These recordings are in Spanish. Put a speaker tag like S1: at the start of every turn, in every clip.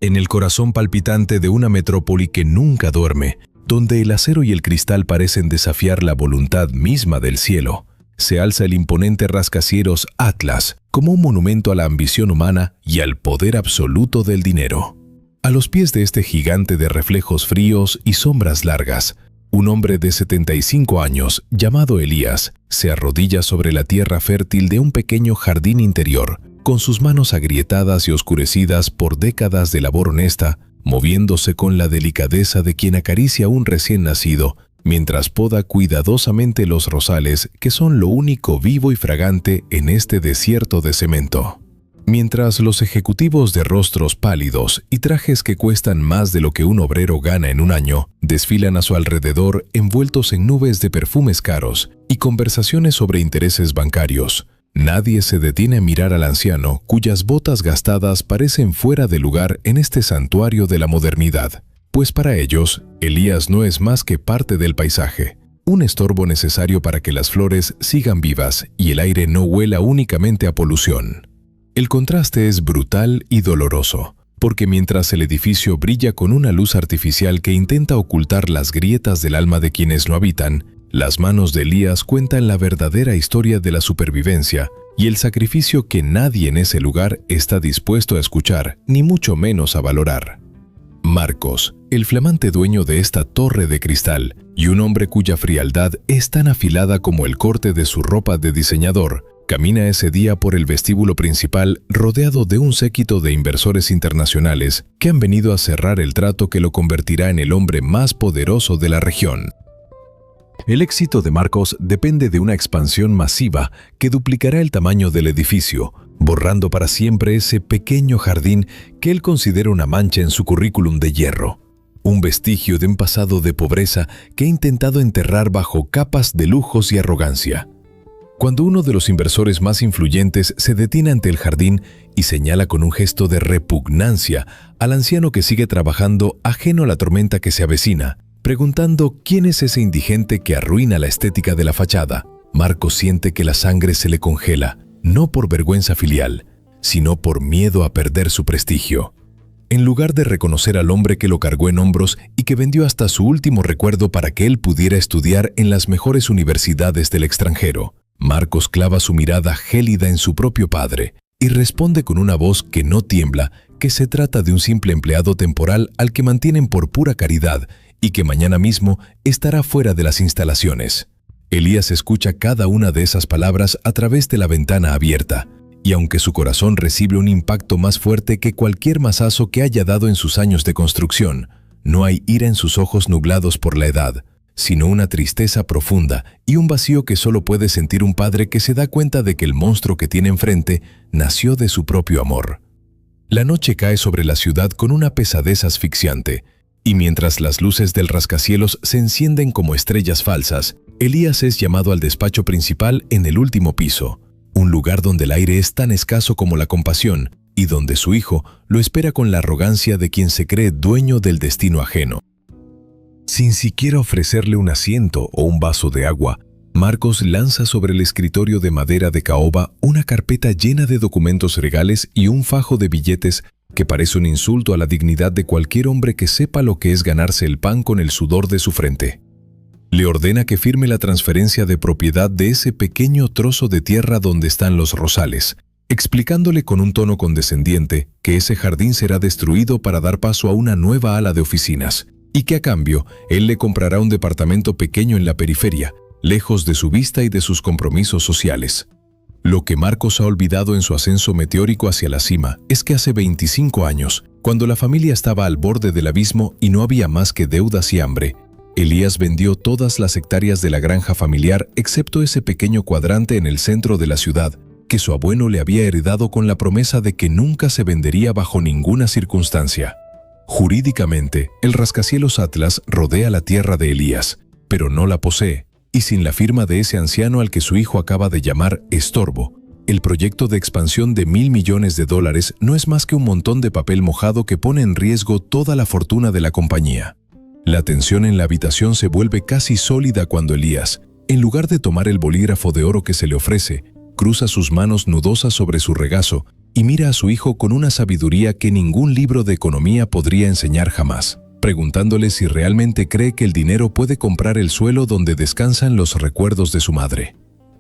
S1: En el corazón palpitante de una metrópoli que nunca duerme, donde el acero y el cristal parecen desafiar la voluntad misma del cielo, se alza el imponente rascacielos Atlas como un monumento a la ambición humana y al poder absoluto del dinero. A los pies de este gigante de reflejos fríos y sombras largas, un hombre de 75 años, llamado Elías, se arrodilla sobre la tierra fértil de un pequeño jardín interior, con sus manos agrietadas y oscurecidas por décadas de labor honesta, moviéndose con la delicadeza de quien acaricia a un recién nacido, mientras poda cuidadosamente los rosales que son lo único vivo y fragante en este desierto de cemento. Mientras los ejecutivos de rostros pálidos y trajes que cuestan más de lo que un obrero gana en un año, desfilan a su alrededor envueltos en nubes de perfumes caros y conversaciones sobre intereses bancarios, nadie se detiene a mirar al anciano cuyas botas gastadas parecen fuera de lugar en este santuario de la modernidad, pues para ellos, Elías no es más que parte del paisaje, un estorbo necesario para que las flores sigan vivas y el aire no huela únicamente a polución. El contraste es brutal y doloroso, porque mientras el edificio brilla con una luz artificial que intenta ocultar las grietas del alma de quienes lo habitan, las manos de Elías cuentan la verdadera historia de la supervivencia y el sacrificio que nadie en ese lugar está dispuesto a escuchar, ni mucho menos a valorar. Marcos, el flamante dueño de esta torre de cristal, y un hombre cuya frialdad es tan afilada como el corte de su ropa de diseñador, camina ese día por el vestíbulo principal rodeado de un séquito de inversores internacionales que han venido a cerrar el trato que lo convertirá en el hombre más poderoso de la región. El éxito de Marcos depende de una expansión masiva que duplicará el tamaño del edificio, borrando para siempre ese pequeño jardín que él considera una mancha en su currículum de hierro, un vestigio de un pasado de pobreza que ha intentado enterrar bajo capas de lujos y arrogancia. Cuando uno de los inversores más influyentes se detiene ante el jardín y señala con un gesto de repugnancia al anciano que sigue trabajando ajeno a la tormenta que se avecina, preguntando quién es ese indigente que arruina la estética de la fachada, Marcos siente que la sangre se le congela, no por vergüenza filial, sino por miedo a perder su prestigio. En lugar de reconocer al hombre que lo cargó en hombros y que vendió hasta su último recuerdo para que él pudiera estudiar en las mejores universidades del extranjero, Marcos clava su mirada gélida en su propio padre y responde con una voz que no tiembla que se trata de un simple empleado temporal al que mantienen por pura caridad y que mañana mismo estará fuera de las instalaciones. Elías escucha cada una de esas palabras a través de la ventana abierta, y aunque su corazón recibe un impacto más fuerte que cualquier mazazo que haya dado en sus años de construcción, no hay ira en sus ojos nublados por la edad, sino una tristeza profunda y un vacío que solo puede sentir un padre que se da cuenta de que el monstruo que tiene enfrente nació de su propio amor. La noche cae sobre la ciudad con una pesadez asfixiante, y mientras las luces del rascacielos se encienden como estrellas falsas, Elías es llamado al despacho principal en el último piso, un lugar donde el aire es tan escaso como la compasión y donde su hijo lo espera con la arrogancia de quien se cree dueño del destino ajeno. Sin siquiera ofrecerle un asiento o un vaso de agua, Marcos lanza sobre el escritorio de madera de caoba una carpeta llena de documentos legales y un fajo de billetes que parece un insulto a la dignidad de cualquier hombre que sepa lo que es ganarse el pan con el sudor de su frente. Le ordena que firme la transferencia de propiedad de ese pequeño trozo de tierra donde están los rosales, explicándole con un tono condescendiente que ese jardín será destruido para dar paso a una nueva ala de oficinas, y que a cambio él le comprará un departamento pequeño en la periferia, lejos de su vista y de sus compromisos sociales. Lo que Marcos ha olvidado en su ascenso meteórico hacia la cima es que hace 25 años, cuando la familia estaba al borde del abismo y no había más que deudas y hambre, Elías vendió todas las hectáreas de la granja familiar excepto ese pequeño cuadrante en el centro de la ciudad que su abuelo le había heredado con la promesa de que nunca se vendería bajo ninguna circunstancia. Jurídicamente, el rascacielos Atlas rodea la tierra de Elías, pero no la posee, y sin la firma de ese anciano al que su hijo acaba de llamar estorbo, el proyecto de expansión de $1.000 millones no es más que un montón de papel mojado que pone en riesgo toda la fortuna de la compañía. La tensión en la habitación se vuelve casi sólida cuando Elías, en lugar de tomar el bolígrafo de oro que se le ofrece, cruza sus manos nudosas sobre su regazo y mira a su hijo con una sabiduría que ningún libro de economía podría enseñar jamás, preguntándole si realmente cree que el dinero puede comprar el suelo donde descansan los recuerdos de su madre.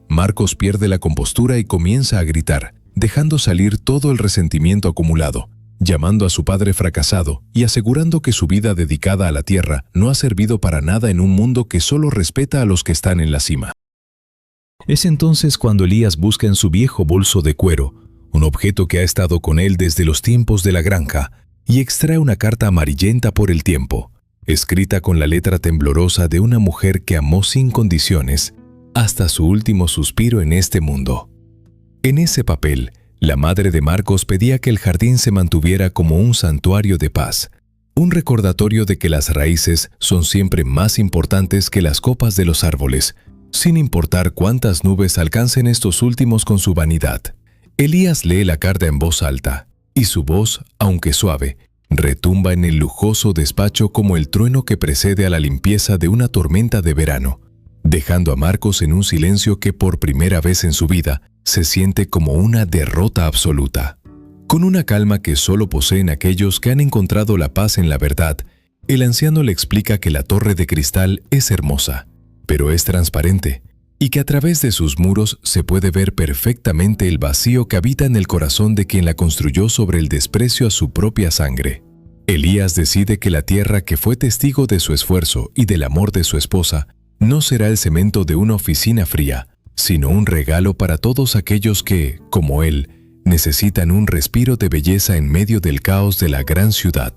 S1: Marcos pierde la compostura y comienza a gritar, dejando salir todo el resentimiento acumulado, llamando a su padre fracasado y asegurando que su vida dedicada a la tierra no ha servido para nada en un mundo que solo respeta a los que están en la cima. Es entonces cuando Elías busca en su viejo bolso de cuero, un objeto que ha estado con él desde los tiempos de la granja, y extrae una carta amarillenta por el tiempo, escrita con la letra temblorosa de una mujer que amó sin condiciones hasta su último suspiro en este mundo. En ese papel, la madre de Marcos pedía que el jardín se mantuviera como un santuario de paz, un recordatorio de que las raíces son siempre más importantes que las copas de los árboles, sin importar cuántas nubes alcancen estos últimos con su vanidad. Elías lee la carta en voz alta, y su voz, aunque suave, retumba en el lujoso despacho como el trueno que precede a la limpieza de una tormenta de verano, dejando a Marcos en un silencio que por primera vez en su vida se siente como una derrota absoluta. Con una calma que solo poseen aquellos que han encontrado la paz en la verdad, el anciano le explica que la torre de cristal es hermosa, pero es transparente, y que a través de sus muros se puede ver perfectamente el vacío que habita en el corazón de quien la construyó sobre el desprecio a su propia sangre. Elías decide que la tierra que fue testigo de su esfuerzo y del amor de su esposa no será el cemento de una oficina fría, sino un regalo para todos aquellos que, como él, necesitan un respiro de belleza en medio del caos de la gran ciudad.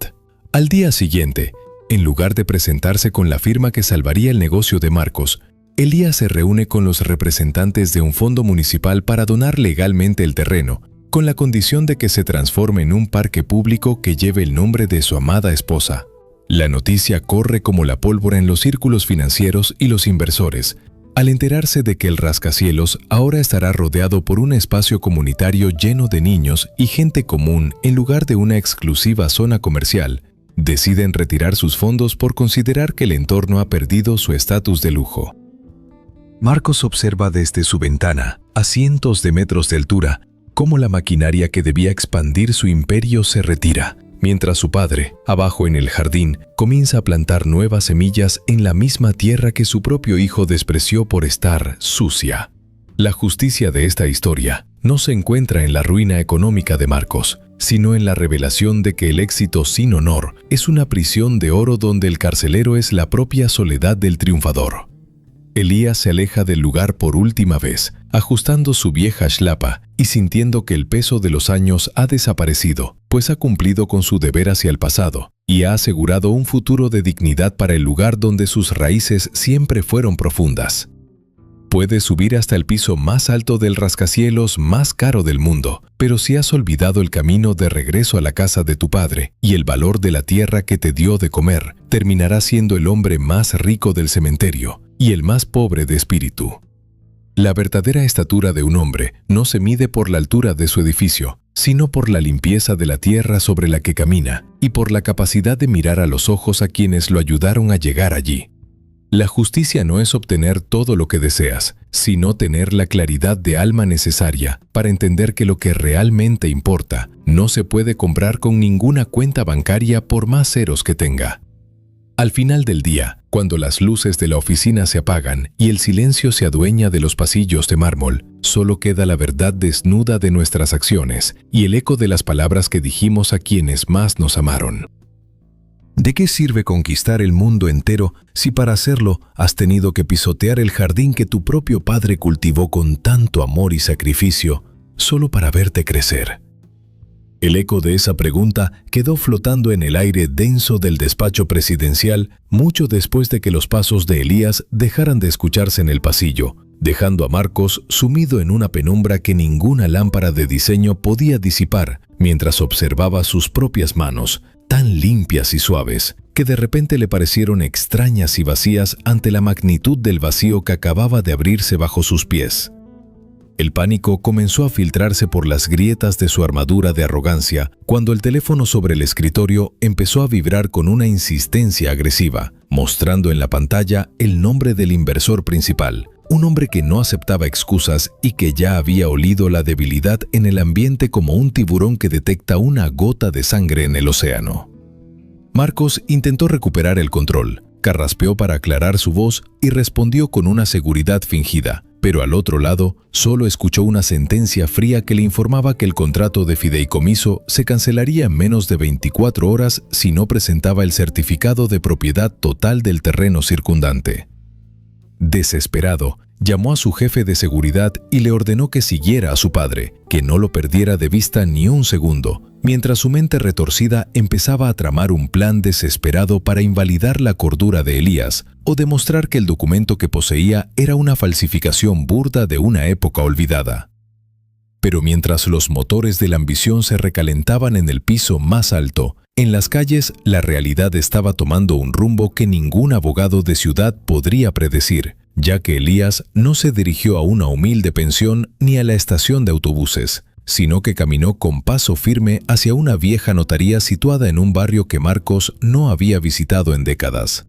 S1: Al día siguiente, en lugar de presentarse con la firma que salvaría el negocio de Marcos, Elías se reúne con los representantes de un fondo municipal para donar legalmente el terreno, con la condición de que se transforme en un parque público que lleve el nombre de su amada esposa. La noticia corre como la pólvora en los círculos financieros y los inversores, al enterarse de que el rascacielos ahora estará rodeado por un espacio comunitario lleno de niños y gente común en lugar de una exclusiva zona comercial. Deciden retirar sus fondos por considerar que el entorno ha perdido su estatus de lujo. Marcos observa desde su ventana, a cientos de metros de altura, cómo la maquinaria que debía expandir su imperio se retira, mientras su padre, abajo en el jardín, comienza a plantar nuevas semillas en la misma tierra que su propio hijo despreció por estar sucia. La justicia de esta historia no se encuentra en la ruina económica de Marcos, sino en la revelación de que el éxito sin honor es una prisión de oro donde el carcelero es la propia soledad del triunfador. Elías se aleja del lugar por última vez, ajustando su vieja chlapa y sintiendo que el peso de los años ha desaparecido, pues ha cumplido con su deber hacia el pasado y ha asegurado un futuro de dignidad para el lugar donde sus raíces siempre fueron profundas. Puedes subir hasta el piso más alto del rascacielos más caro del mundo, pero si has olvidado el camino de regreso a la casa de tu padre y el valor de la tierra que te dio de comer, terminarás siendo el hombre más rico del cementerio y el más pobre de espíritu. La verdadera estatura de un hombre no se mide por la altura de su edificio, sino por la limpieza de la tierra sobre la que camina y por la capacidad de mirar a los ojos a quienes lo ayudaron a llegar allí. La justicia no es obtener todo lo que deseas, sino tener la claridad de alma necesaria para entender que lo que realmente importa no se puede comprar con ninguna cuenta bancaria por más ceros que tenga. Al final del día, cuando las luces de la oficina se apagan y el silencio se adueña de los pasillos de mármol, solo queda la verdad desnuda de nuestras acciones y el eco de las palabras que dijimos a quienes más nos amaron. ¿De qué sirve conquistar el mundo entero si para hacerlo has tenido que pisotear el jardín que tu propio padre cultivó con tanto amor y sacrificio solo para verte crecer? El eco de esa pregunta quedó flotando en el aire denso del despacho presidencial mucho después de que los pasos de Elías dejaran de escucharse en el pasillo, dejando a Marcos sumido en una penumbra que ninguna lámpara de diseño podía disipar mientras observaba sus propias manos, tan limpias y suaves, que de repente le parecieron extrañas y vacías ante la magnitud del vacío que acababa de abrirse bajo sus pies. El pánico comenzó a filtrarse por las grietas de su armadura de arrogancia cuando el teléfono sobre el escritorio empezó a vibrar con una insistencia agresiva, mostrando en la pantalla el nombre del inversor principal, un hombre que no aceptaba excusas y que ya había olido la debilidad en el ambiente como un tiburón que detecta una gota de sangre en el océano. Marcos intentó recuperar el control, carraspeó para aclarar su voz y respondió con una seguridad fingida, pero al otro lado solo escuchó una sentencia fría que le informaba que el contrato de fideicomiso se cancelaría en menos de 24 horas si no presentaba el certificado de propiedad total del terreno circundante. Desesperado, llamó a su jefe de seguridad y le ordenó que siguiera a su padre, que no lo perdiera de vista ni un segundo, mientras su mente retorcida empezaba a tramar un plan desesperado para invalidar la cordura de Elías o demostrar que el documento que poseía era una falsificación burda de una época olvidada. Pero mientras los motores de la ambición se recalentaban en el piso más alto, en las calles la realidad estaba tomando un rumbo que ningún abogado de ciudad podría predecir, ya que Elías no se dirigió a una humilde pensión ni a la estación de autobuses, sino que caminó con paso firme hacia una vieja notaría situada en un barrio que Marcos no había visitado en décadas.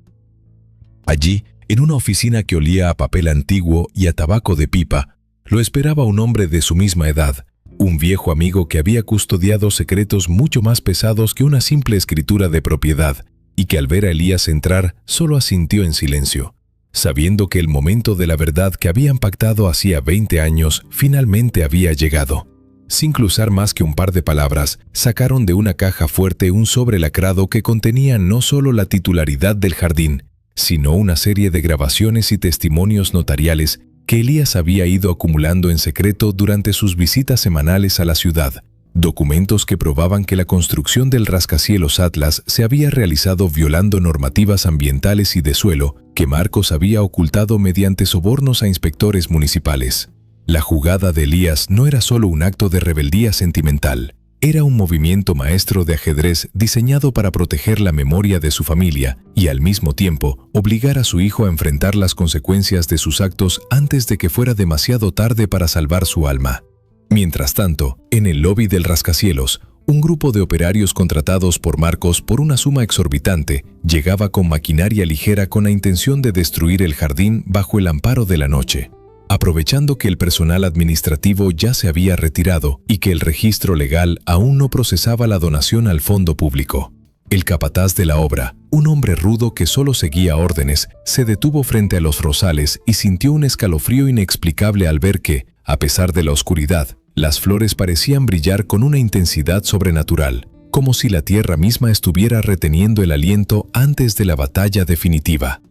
S1: Allí, en una oficina que olía a papel antiguo y a tabaco de pipa, lo esperaba un hombre de su misma edad, un viejo amigo que había custodiado secretos mucho más pesados que una simple escritura de propiedad, y que al ver a Elías entrar solo asintió en silencio, sabiendo que el momento de la verdad que habían pactado hacía 20 años finalmente había llegado. Sin cruzar más que un par de palabras, sacaron de una caja fuerte un sobre lacrado que contenía no solo la titularidad del jardín, sino una serie de grabaciones y testimonios notariales que Elías había ido acumulando en secreto durante sus visitas semanales a la ciudad, documentos que probaban que la construcción del rascacielos Atlas se había realizado violando normativas ambientales y de suelo que Marcos había ocultado mediante sobornos a inspectores municipales. La jugada de Elías no era solo un acto de rebeldía sentimental, era un movimiento maestro de ajedrez diseñado para proteger la memoria de su familia y al mismo tiempo obligar a su hijo a enfrentar las consecuencias de sus actos antes de que fuera demasiado tarde para salvar su alma. Mientras tanto, en el lobby del rascacielos, un grupo de operarios contratados por Marcos por una suma exorbitante llegaba con maquinaria ligera con la intención de destruir el jardín bajo el amparo de la noche. Aprovechando que el personal administrativo ya se había retirado y que el registro legal aún no procesaba la donación al fondo público. El capataz de la obra, un hombre rudo que solo seguía órdenes, se detuvo frente a los rosales y sintió un escalofrío inexplicable al ver que, a pesar de la oscuridad, las flores parecían brillar con una intensidad sobrenatural, como si la tierra misma estuviera reteniendo el aliento antes de la batalla definitiva.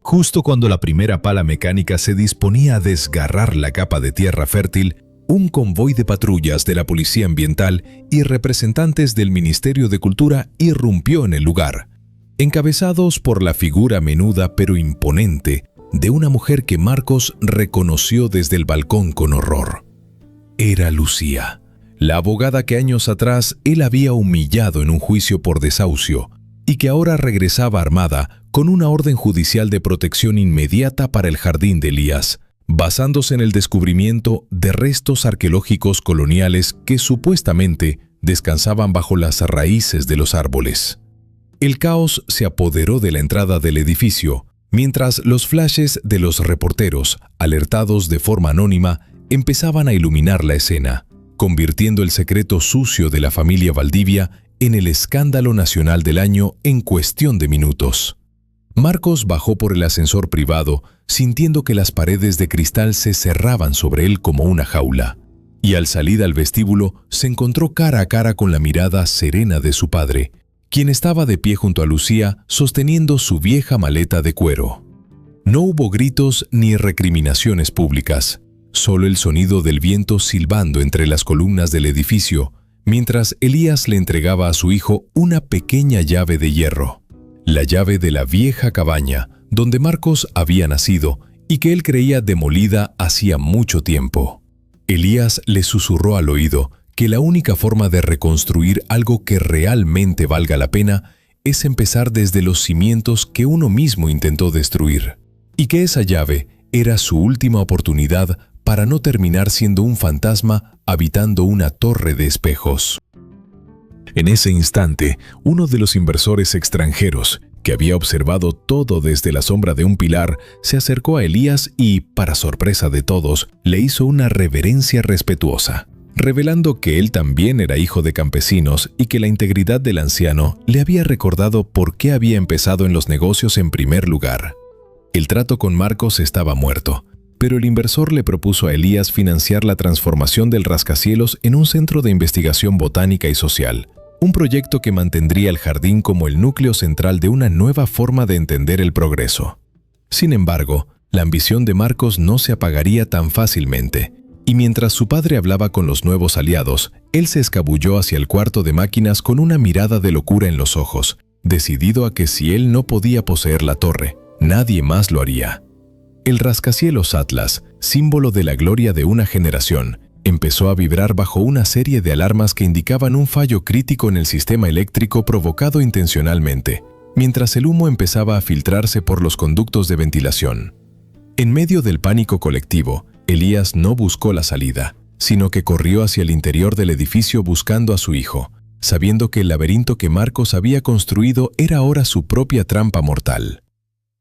S1: Justo cuando la primera pala mecánica se disponía a desgarrar la capa de tierra fértil, un convoy de patrullas de la Policía Ambiental y representantes del Ministerio de Cultura irrumpió en el lugar, encabezados por la figura menuda pero imponente de una mujer que Marcos reconoció desde el balcón con horror. Era Lucía, la abogada que años atrás él había humillado en un juicio por desahucio y que ahora regresaba armada con una orden judicial de protección inmediata para el jardín de Elías, basándose en el descubrimiento de restos arqueológicos coloniales que supuestamente descansaban bajo las raíces de los árboles. El caos se apoderó de la entrada del edificio, mientras los flashes de los reporteros, alertados de forma anónima, empezaban a iluminar la escena, convirtiendo el secreto sucio de la familia Valdivia en el escándalo nacional del año en cuestión de minutos. Marcos bajó por el ascensor privado, sintiendo que las paredes de cristal se cerraban sobre él como una jaula, y al salir al vestíbulo se encontró cara a cara con la mirada serena de su padre, quien estaba de pie junto a Lucía sosteniendo su vieja maleta de cuero. No hubo gritos ni recriminaciones públicas, solo el sonido del viento silbando entre las columnas del edificio, mientras Elías le entregaba a su hijo una pequeña llave de hierro, la llave de la vieja cabaña donde Marcos había nacido y que él creía demolida hacía mucho tiempo. Elías le susurró al oído que la única forma de reconstruir algo que realmente valga la pena es empezar desde los cimientos que uno mismo intentó destruir, y que esa llave era su última oportunidad para no terminar siendo un fantasma habitando una torre de espejos. En ese instante, uno de los inversores extranjeros, que había observado todo desde la sombra de un pilar, se acercó a Elías y, para sorpresa de todos, le hizo una reverencia respetuosa, revelando que él también era hijo de campesinos y que la integridad del anciano le había recordado por qué había empezado en los negocios en primer lugar. El trato con Marcos estaba muerto, pero el inversor le propuso a Elías financiar la transformación del rascacielos en un centro de investigación botánica y social, un proyecto que mantendría el jardín como el núcleo central de una nueva forma de entender el progreso. Sin embargo, la ambición de Marcos no se apagaría tan fácilmente, y mientras su padre hablaba con los nuevos aliados, él se escabulló hacia el cuarto de máquinas con una mirada de locura en los ojos, decidido a que si él no podía poseer la torre, nadie más lo haría. El rascacielos Atlas, símbolo de la gloria de una generación, empezó a vibrar bajo una serie de alarmas que indicaban un fallo crítico en el sistema eléctrico provocado intencionalmente, mientras el humo empezaba a filtrarse por los conductos de ventilación. En medio del pánico colectivo, Elías no buscó la salida, sino que corrió hacia el interior del edificio buscando a su hijo, sabiendo que el laberinto que Marcos había construido era ahora su propia trampa mortal.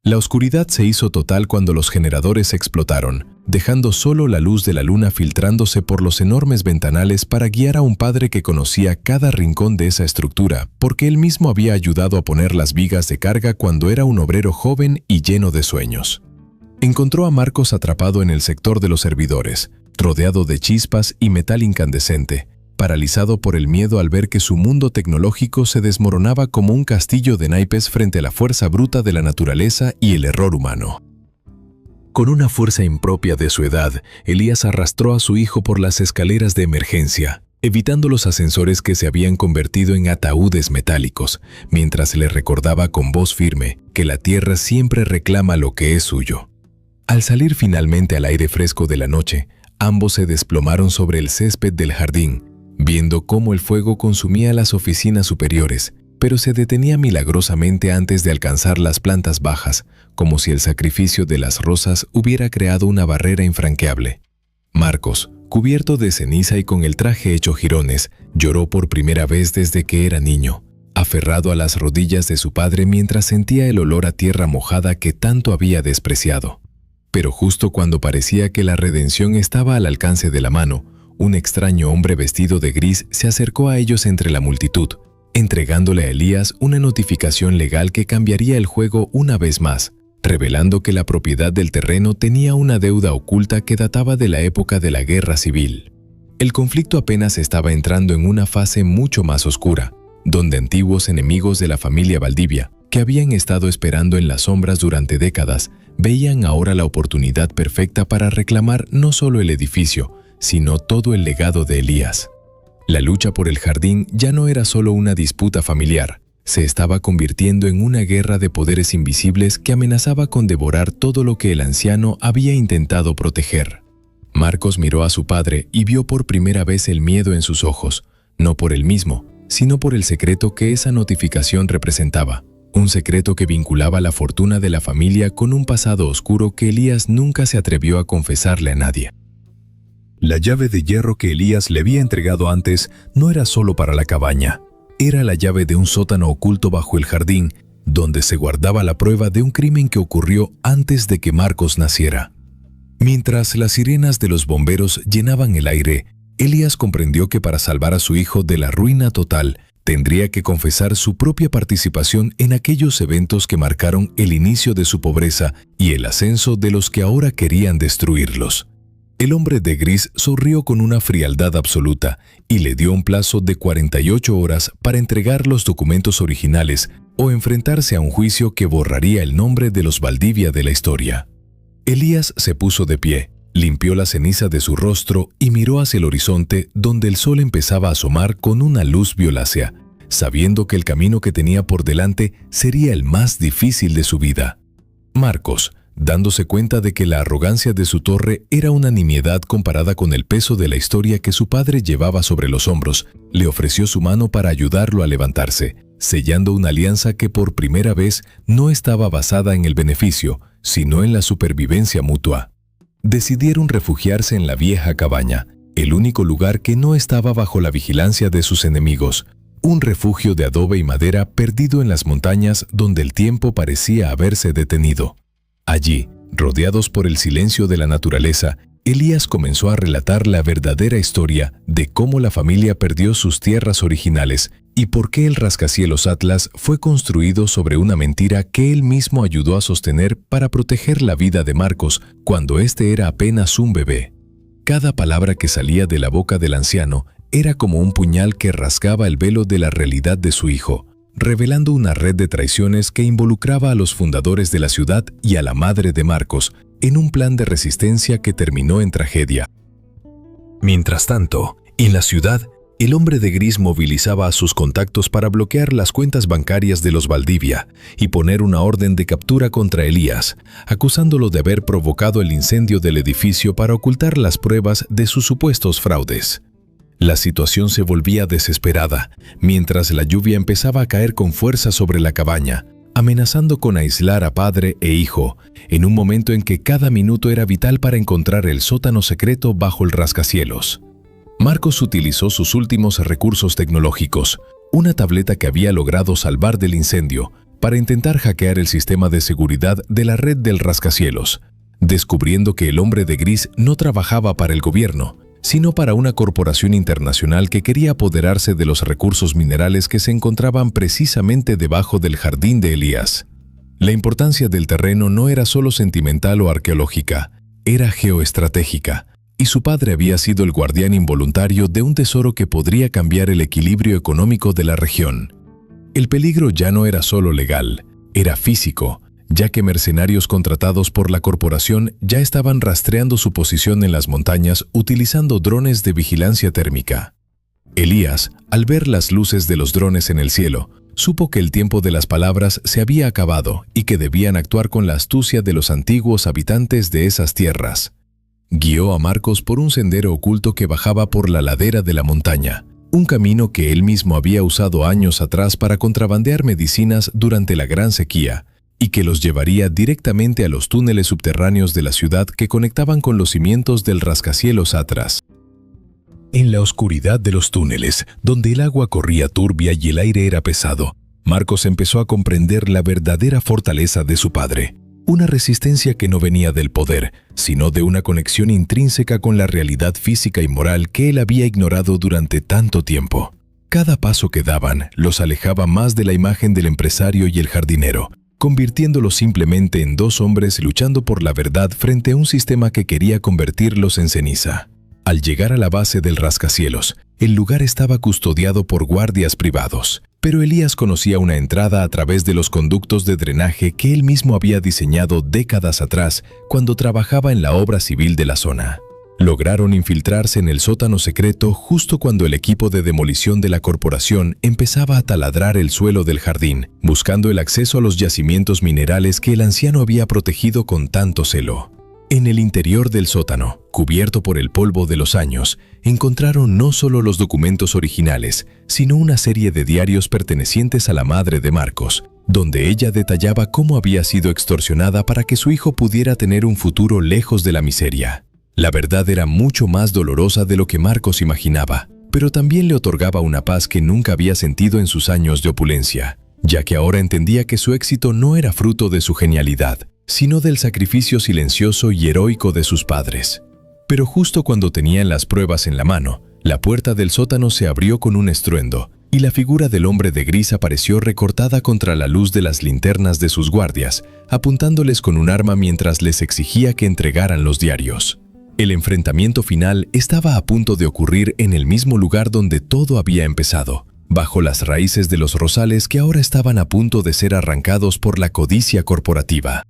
S1: La oscuridad se hizo total cuando los generadores explotaron, dejando solo la luz de la luna filtrándose por los enormes ventanales para guiar a un padre que conocía cada rincón de esa estructura, porque él mismo había ayudado a poner las vigas de carga cuando era un obrero joven y lleno de sueños. Encontró a Marcos atrapado en el sector de los servidores, rodeado de chispas y metal incandescente, paralizado por el miedo al ver que su mundo tecnológico se desmoronaba como un castillo de naipes frente a la fuerza bruta de la naturaleza y el error humano. Con una fuerza impropia de su edad, Elías arrastró a su hijo por las escaleras de emergencia, evitando los ascensores que se habían convertido en ataúdes metálicos, mientras le recordaba con voz firme que la tierra siempre reclama lo que es suyo. Al salir finalmente al aire fresco de la noche, ambos se desplomaron sobre el césped del jardín, viendo cómo el fuego consumía las oficinas superiores, pero se detenía milagrosamente antes de alcanzar las plantas bajas, como si el sacrificio de las rosas hubiera creado una barrera infranqueable. Marcos, cubierto de ceniza y con el traje hecho jirones, lloró por primera vez desde que era niño, aferrado a las rodillas de su padre mientras sentía el olor a tierra mojada que tanto había despreciado. Pero justo cuando parecía que la redención estaba al alcance de la mano, un extraño hombre vestido de gris se acercó a ellos entre la multitud, entregándole a Elías una notificación legal que cambiaría el juego una vez más, revelando que la propiedad del terreno tenía una deuda oculta que databa de la época de la Guerra Civil. El conflicto apenas estaba entrando en una fase mucho más oscura, donde antiguos enemigos de la familia Valdivia, que habían estado esperando en las sombras durante décadas, veían ahora la oportunidad perfecta para reclamar no solo el edificio, sino todo el legado de Elías. La lucha por el jardín ya no era solo una disputa familiar, se estaba convirtiendo en una guerra de poderes invisibles que amenazaba con devorar todo lo que el anciano había intentado proteger. Marcos miró a su padre y vio por primera vez el miedo en sus ojos, no por él mismo, sino por el secreto que esa notificación representaba, un secreto que vinculaba la fortuna de la familia con un pasado oscuro que Elías nunca se atrevió a confesarle a nadie. La llave de hierro que Elías le había entregado antes no era solo para la cabaña, era la llave de un sótano oculto bajo el jardín, donde se guardaba la prueba de un crimen que ocurrió antes de que Marcos naciera. Mientras las sirenas de los bomberos llenaban el aire, Elías comprendió que para salvar a su hijo de la ruina total, tendría que confesar su propia participación en aquellos eventos que marcaron el inicio de su pobreza y el ascenso de los que ahora querían destruirlos. El hombre de gris sonrió con una frialdad absoluta y le dio un plazo de 48 horas para entregar los documentos originales o enfrentarse a un juicio que borraría el nombre de los Valdivia de la historia. Elías se puso de pie, limpió la ceniza de su rostro y miró hacia el horizonte donde el sol empezaba a asomar con una luz violácea, sabiendo que el camino que tenía por delante sería el más difícil de su vida. Marcos, dándose cuenta de que la arrogancia de su torre era una nimiedad comparada con el peso de la historia que su padre llevaba sobre los hombros, le ofreció su mano para ayudarlo a levantarse, sellando una alianza que por primera vez no estaba basada en el beneficio, sino en la supervivencia mutua. Decidieron refugiarse en la vieja cabaña, el único lugar que no estaba bajo la vigilancia de sus enemigos, un refugio de adobe y madera perdido en las montañas donde el tiempo parecía haberse detenido. Allí, rodeados por el silencio de la naturaleza, Elías comenzó a relatar la verdadera historia de cómo la familia perdió sus tierras originales y por qué el rascacielos Atlas fue construido sobre una mentira que él mismo ayudó a sostener para proteger la vida de Marcos cuando éste era apenas un bebé. Cada palabra que salía de la boca del anciano era como un puñal que rasgaba el velo de la realidad de su hijo, revelando una red de traiciones que involucraba a los fundadores de la ciudad y a la madre de Marcos en un plan de resistencia que terminó en tragedia. Mientras tanto, en la ciudad, el hombre de gris movilizaba a sus contactos para bloquear las cuentas bancarias de los Valdivia y poner una orden de captura contra Elías, acusándolo de haber provocado el incendio del edificio para ocultar las pruebas de sus supuestos fraudes. La situación se volvía desesperada, mientras la lluvia empezaba a caer con fuerza sobre la cabaña, amenazando con aislar a padre e hijo, en un momento en que cada minuto era vital para encontrar el sótano secreto bajo el rascacielos. Marcos utilizó sus últimos recursos tecnológicos, una tableta que había logrado salvar del incendio, para intentar hackear el sistema de seguridad de la red del rascacielos, descubriendo que el hombre de gris no trabajaba para el gobierno, sino para una corporación internacional que quería apoderarse de los recursos minerales que se encontraban precisamente debajo del jardín de Elías. La importancia del terreno no era solo sentimental o arqueológica, era geoestratégica, y su padre había sido el guardián involuntario de un tesoro que podría cambiar el equilibrio económico de la región. El peligro ya no era solo legal, era físico, ya que mercenarios contratados por la corporación ya estaban rastreando su posición en las montañas utilizando drones de vigilancia térmica. Elías, al ver las luces de los drones en el cielo, supo que el tiempo de las palabras se había acabado y que debían actuar con la astucia de los antiguos habitantes de esas tierras. Guió a Marcos por un sendero oculto que bajaba por la ladera de la montaña, un camino que él mismo había usado años atrás para contrabandear medicinas durante la gran sequía, y que los llevaría directamente a los túneles subterráneos de la ciudad que conectaban con los cimientos del rascacielos Atlas. En la oscuridad de los túneles, donde el agua corría turbia y el aire era pesado, Marcos empezó a comprender la verdadera fortaleza de su padre, una resistencia que no venía del poder, sino de una conexión intrínseca con la realidad física y moral que él había ignorado durante tanto tiempo. Cada paso que daban los alejaba más de la imagen del empresario y el jardinero, convirtiéndolos simplemente en dos hombres luchando por la verdad frente a un sistema que quería convertirlos en ceniza. Al llegar a la base del rascacielos, el lugar estaba custodiado por guardias privados, pero Elías conocía una entrada a través de los conductos de drenaje que él mismo había diseñado décadas atrás cuando trabajaba en la obra civil de la zona. Lograron infiltrarse en el sótano secreto justo cuando el equipo de demolición de la corporación empezaba a taladrar el suelo del jardín, buscando el acceso a los yacimientos minerales que el anciano había protegido con tanto celo. En el interior del sótano, cubierto por el polvo de los años, encontraron no solo los documentos originales, sino una serie de diarios pertenecientes a la madre de Marcos, donde ella detallaba cómo había sido extorsionada para que su hijo pudiera tener un futuro lejos de la miseria. La verdad era mucho más dolorosa de lo que Marcos imaginaba, pero también le otorgaba una paz que nunca había sentido en sus años de opulencia, ya que ahora entendía que su éxito no era fruto de su genialidad, sino del sacrificio silencioso y heroico de sus padres. Pero justo cuando tenían las pruebas en la mano, la puerta del sótano se abrió con un estruendo, y la figura del hombre de gris apareció recortada contra la luz de las linternas de sus guardias, apuntándoles con un arma mientras les exigía que entregaran los diarios. El enfrentamiento final estaba a punto de ocurrir en el mismo lugar donde todo había empezado, bajo las raíces de los rosales que ahora estaban a punto de ser arrancados por la codicia corporativa.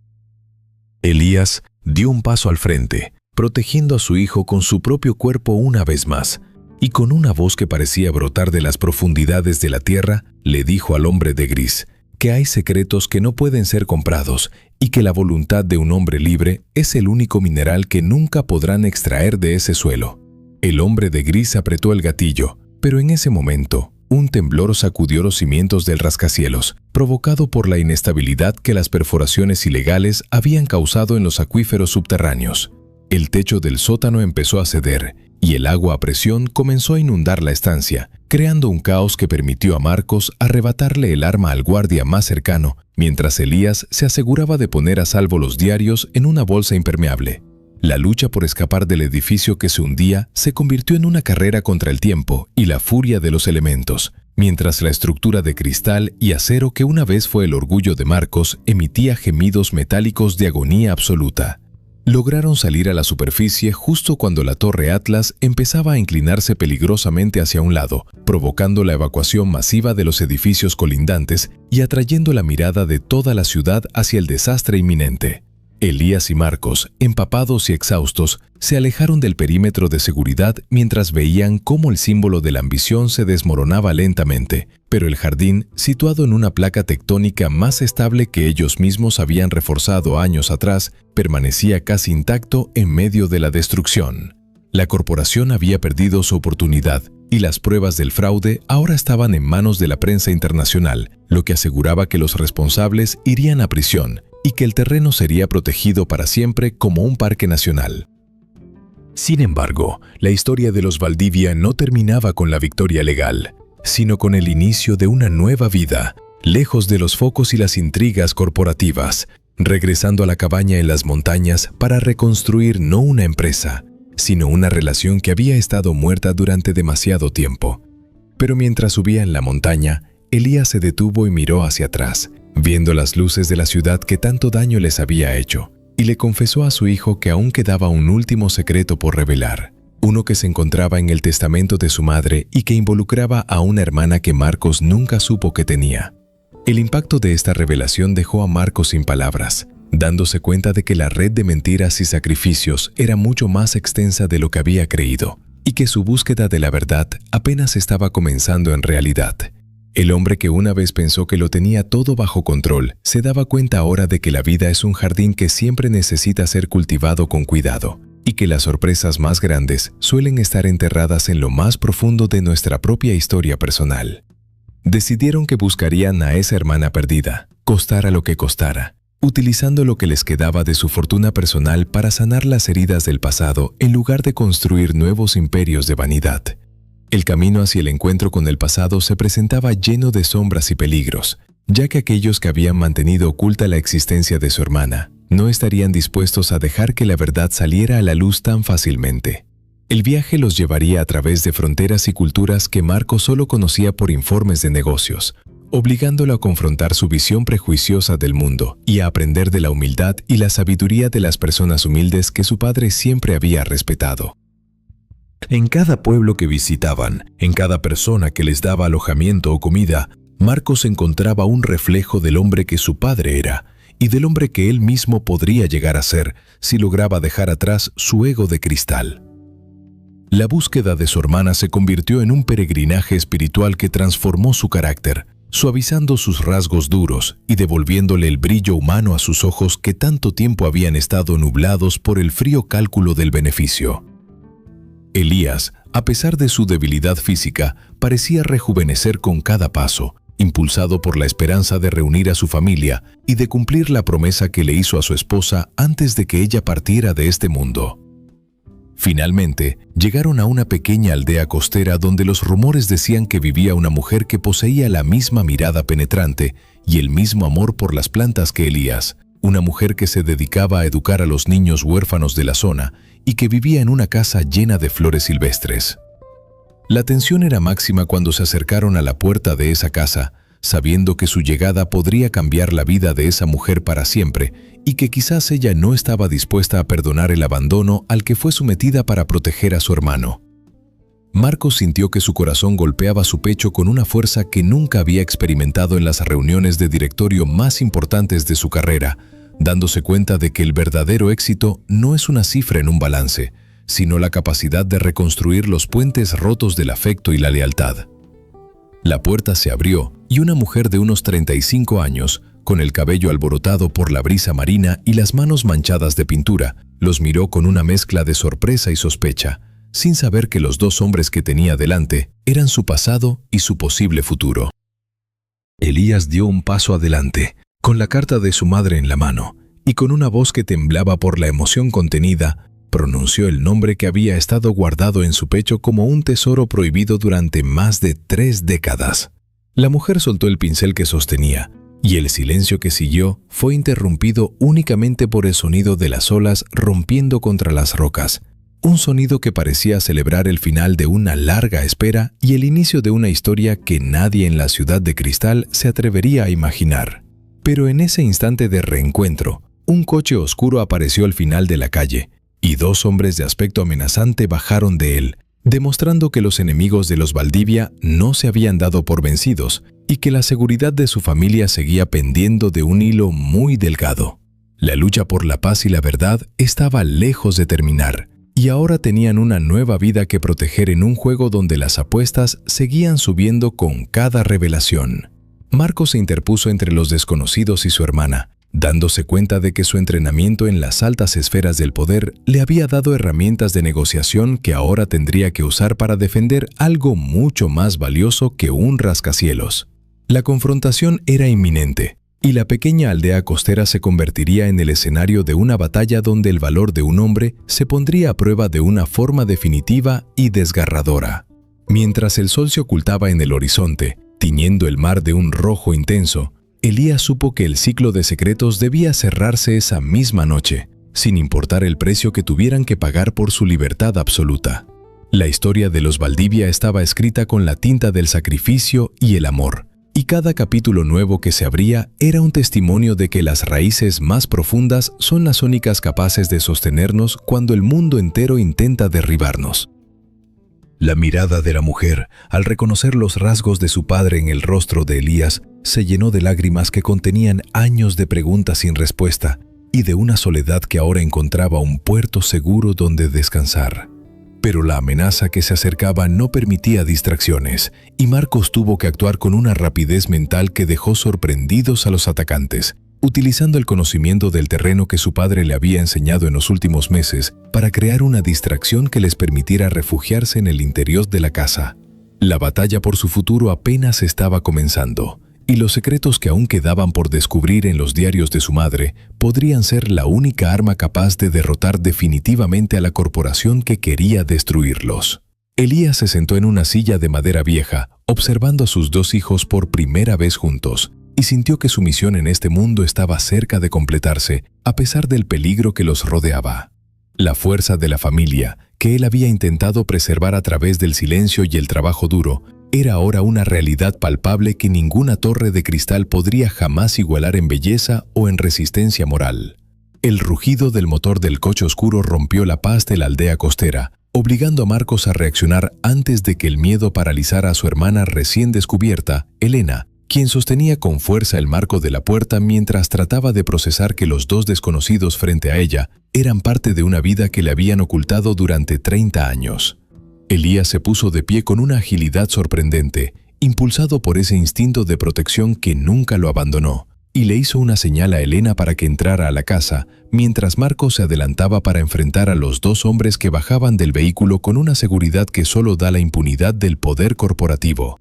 S1: Elías dio un paso al frente, protegiendo a su hijo con su propio cuerpo una vez más, y con una voz que parecía brotar de las profundidades de la tierra, le dijo al hombre de gris que hay secretos que no pueden ser comprados y que la voluntad de un hombre libre es el único mineral que nunca podrán extraer de ese suelo. El hombre de gris apretó el gatillo, pero en ese momento, un temblor sacudió los cimientos del rascacielos, provocado por la inestabilidad que las perforaciones ilegales habían causado en los acuíferos subterráneos. El techo del sótano empezó a ceder, y el agua a presión comenzó a inundar la estancia, creando un caos que permitió a Marcos arrebatarle el arma al guardia más cercano, mientras Elías se aseguraba de poner a salvo los diarios en una bolsa impermeable. La lucha por escapar del edificio que se hundía se convirtió en una carrera contra el tiempo y la furia de los elementos, mientras la estructura de cristal y acero que una vez fue el orgullo de Marcos emitía gemidos metálicos de agonía absoluta. Lograron salir a la superficie justo cuando la Torre Atlas empezaba a inclinarse peligrosamente hacia un lado, provocando la evacuación masiva de los edificios colindantes y atrayendo la mirada de toda la ciudad hacia el desastre inminente. Elías y Marcos, empapados y exhaustos, se alejaron del perímetro de seguridad mientras veían cómo el símbolo de la ambición se desmoronaba lentamente, pero el jardín, situado en una placa tectónica más estable que ellos mismos habían reforzado años atrás, permanecía casi intacto en medio de la destrucción. La corporación había perdido su oportunidad y las pruebas del fraude ahora estaban en manos de la prensa internacional, lo que aseguraba que los responsables irían a prisión y que el terreno sería protegido para siempre como un parque nacional. Sin embargo, la historia de los Valdivia no terminaba con la victoria legal, sino con el inicio de una nueva vida, lejos de los focos y las intrigas corporativas, regresando a la cabaña en las montañas para reconstruir no una empresa, sino una relación que había estado muerta durante demasiado tiempo. Pero mientras subía en la montaña, Elías se detuvo y miró hacia atrás, viendo las luces de la ciudad que tanto daño les había hecho, y le confesó a su hijo que aún quedaba un último secreto por revelar, uno que se encontraba en el testamento de su madre y que involucraba a una hermana que Marcos nunca supo que tenía. El impacto de esta revelación dejó a Marcos sin palabras, dándose cuenta de que la red de mentiras y sacrificios era mucho más extensa de lo que había creído, y que su búsqueda de la verdad apenas estaba comenzando en realidad. El hombre que una vez pensó que lo tenía todo bajo control, se daba cuenta ahora de que la vida es un jardín que siempre necesita ser cultivado con cuidado, y que las sorpresas más grandes suelen estar enterradas en lo más profundo de nuestra propia historia personal. Decidieron que buscarían a esa hermana perdida, costara lo que costara, utilizando lo que les quedaba de su fortuna personal para sanar las heridas del pasado en lugar de construir nuevos imperios de vanidad. El camino hacia el encuentro con el pasado se presentaba lleno de sombras y peligros, ya que aquellos que habían mantenido oculta la existencia de su hermana no estarían dispuestos a dejar que la verdad saliera a la luz tan fácilmente. El viaje los llevaría a través de fronteras y culturas que Marcos solo conocía por informes de negocios, obligándolo a confrontar su visión prejuiciosa del mundo y a aprender de la humildad y la sabiduría de las personas humildes que su padre siempre había respetado. En cada pueblo que visitaban, en cada persona que les daba alojamiento o comida, Marcos encontraba un reflejo del hombre que su padre era y del hombre que él mismo podría llegar a ser si lograba dejar atrás su ego de cristal. La búsqueda de su hermana se convirtió en un peregrinaje espiritual que transformó su carácter, suavizando sus rasgos duros y devolviéndole el brillo humano a sus ojos que tanto tiempo habían estado nublados por el frío cálculo del beneficio. Elías, a pesar de su debilidad física, parecía rejuvenecer con cada paso, impulsado por la esperanza de reunir a su familia y de cumplir la promesa que le hizo a su esposa antes de que ella partiera de este mundo. Finalmente, llegaron a una pequeña aldea costera donde los rumores decían que vivía una mujer que poseía la misma mirada penetrante y el mismo amor por las plantas que Elías, una mujer que se dedicaba a educar a los niños huérfanos de la zona y que vivía en una casa llena de flores silvestres. La tensión era máxima cuando se acercaron a la puerta de esa casa, sabiendo que su llegada podría cambiar la vida de esa mujer para siempre y que quizás ella no estaba dispuesta a perdonar el abandono al que fue sometida para proteger a su hermano. Marcos sintió que su corazón golpeaba su pecho con una fuerza que nunca había experimentado en las reuniones de directorio más importantes de su carrera, dándose cuenta de que el verdadero éxito no es una cifra en un balance, sino la capacidad de reconstruir los puentes rotos del afecto y la lealtad. La puerta se abrió y una mujer de unos 35 años, con el cabello alborotado por la brisa marina y las manos manchadas de pintura, los miró con una mezcla de sorpresa y sospecha, sin saber que los dos hombres que tenía delante eran su pasado y su posible futuro. Elías dio un paso adelante, con la carta de su madre en la mano, y con una voz que temblaba por la emoción contenida, pronunció el nombre que había estado guardado en su pecho como un tesoro prohibido durante más de 3 décadas. La mujer soltó el pincel que sostenía, y el silencio que siguió fue interrumpido únicamente por el sonido de las olas rompiendo contra las rocas, un sonido que parecía celebrar el final de una larga espera y el inicio de una historia que nadie en la ciudad de cristal se atrevería a imaginar. Pero en ese instante de reencuentro, un coche oscuro apareció al final de la calle, y 2 hombres de aspecto amenazante bajaron de él, demostrando que los enemigos de los Valdivia no se habían dado por vencidos y que la seguridad de su familia seguía pendiendo de un hilo muy delgado. La lucha por la paz y la verdad estaba lejos de terminar, y ahora tenían una nueva vida que proteger en un juego donde las apuestas seguían subiendo con cada revelación. Marcos se interpuso entre los desconocidos y su hermana, dándose cuenta de que su entrenamiento en las altas esferas del poder le había dado herramientas de negociación que ahora tendría que usar para defender algo mucho más valioso que un rascacielos. La confrontación era inminente, y la pequeña aldea costera se convertiría en el escenario de una batalla donde el valor de un hombre se pondría a prueba de una forma definitiva y desgarradora. Mientras el sol se ocultaba en el horizonte, tiñendo el mar de un rojo intenso, Elías supo que el ciclo de secretos debía cerrarse esa misma noche, sin importar el precio que tuvieran que pagar por su libertad absoluta. La historia de los Valdivia estaba escrita con la tinta del sacrificio y el amor, y cada capítulo nuevo que se abría era un testimonio de que las raíces más profundas son las únicas capaces de sostenernos cuando el mundo entero intenta derribarnos. La mirada de la mujer, al reconocer los rasgos de su padre en el rostro de Elías, se llenó de lágrimas que contenían años de preguntas sin respuesta y de una soledad que ahora encontraba un puerto seguro donde descansar. Pero la amenaza que se acercaba no permitía distracciones, y Marcos tuvo que actuar con una rapidez mental que dejó sorprendidos a los atacantes, utilizando el conocimiento del terreno que su padre le había enseñado en los últimos meses para crear una distracción que les permitiera refugiarse en el interior de la casa. La batalla por su futuro apenas estaba comenzando, y los secretos que aún quedaban por descubrir en los diarios de su madre podrían ser la única arma capaz de derrotar definitivamente a la corporación que quería destruirlos. Elías se sentó en una silla de madera vieja, observando a sus 2 hijos por primera vez juntos, y sintió que su misión en este mundo estaba cerca de completarse, a pesar del peligro que los rodeaba. La fuerza de la familia, que él había intentado preservar a través del silencio y el trabajo duro, era ahora una realidad palpable que ninguna torre de cristal podría jamás igualar en belleza o en resistencia moral. El rugido del motor del coche oscuro rompió la paz de la aldea costera, obligando a Marcos a reaccionar antes de que el miedo paralizara a su hermana recién descubierta, Elena, quien sostenía con fuerza el marco de la puerta mientras trataba de procesar que los 2 desconocidos frente a ella eran parte de una vida que le habían ocultado durante 30 años. Elías se puso de pie con una agilidad sorprendente, impulsado por ese instinto de protección que nunca lo abandonó, y le hizo una señal a Elena para que entrara a la casa, mientras Marcos se adelantaba para enfrentar a los 2 hombres que bajaban del vehículo con una seguridad que solo da la impunidad del poder corporativo.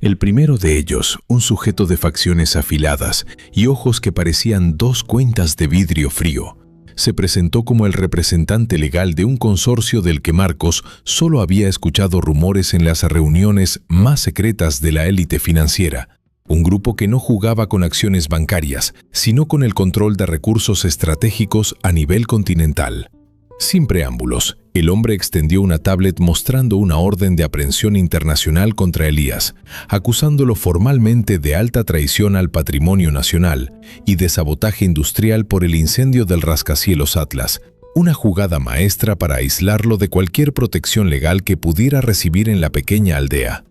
S1: El primero de ellos, un sujeto de facciones afiladas y ojos que parecían 2 cuentas de vidrio frío, se presentó como el representante legal de un consorcio del que Marcos solo había escuchado rumores en las reuniones más secretas de la élite financiera, un grupo que no jugaba con acciones bancarias, sino con el control de recursos estratégicos a nivel continental. Sin preámbulos, el hombre extendió una tablet mostrando una orden de aprehensión internacional contra Elías, acusándolo formalmente de alta traición al patrimonio nacional y de sabotaje industrial por el incendio del rascacielos Atlas, una jugada maestra para aislarlo de cualquier protección legal que pudiera recibir en la pequeña aldea.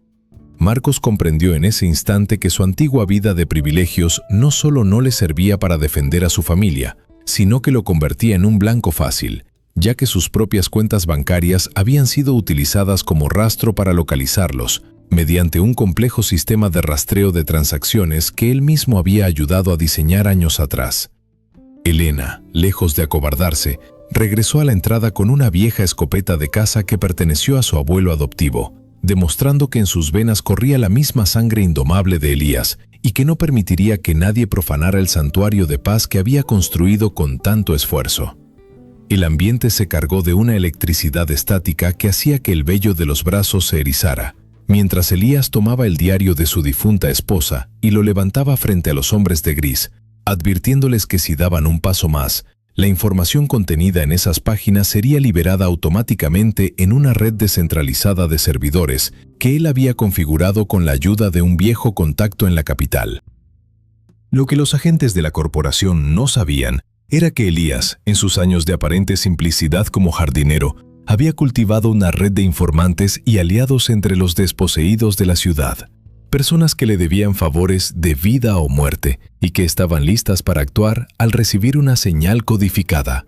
S1: Marcos comprendió en ese instante que su antigua vida de privilegios no solo no le servía para defender a su familia, sino que lo convertía en un blanco fácil, ya que sus propias cuentas bancarias habían sido utilizadas como rastro para localizarlos, mediante un complejo sistema de rastreo de transacciones que él mismo había ayudado a diseñar años atrás. Elena, lejos de acobardarse, regresó a la entrada con una vieja escopeta de caza que perteneció a su abuelo adoptivo, demostrando que en sus venas corría la misma sangre indomable de Elías y que no permitiría que nadie profanara el santuario de paz que había construido con tanto esfuerzo. El ambiente se cargó de una electricidad estática que hacía que el vello de los brazos se erizara, mientras Elías tomaba el diario de su difunta esposa y lo levantaba frente a los hombres de gris, advirtiéndoles que si daban un paso más, la información contenida en esas páginas sería liberada automáticamente en una red descentralizada de servidores que él había configurado con la ayuda de un viejo contacto en la capital. Lo que los agentes de la corporación no sabían era que Elías, en sus años de aparente simplicidad como jardinero, había cultivado una red de informantes y aliados entre los desposeídos de la ciudad, personas que le debían favores de vida o muerte y que estaban listas para actuar al recibir una señal codificada.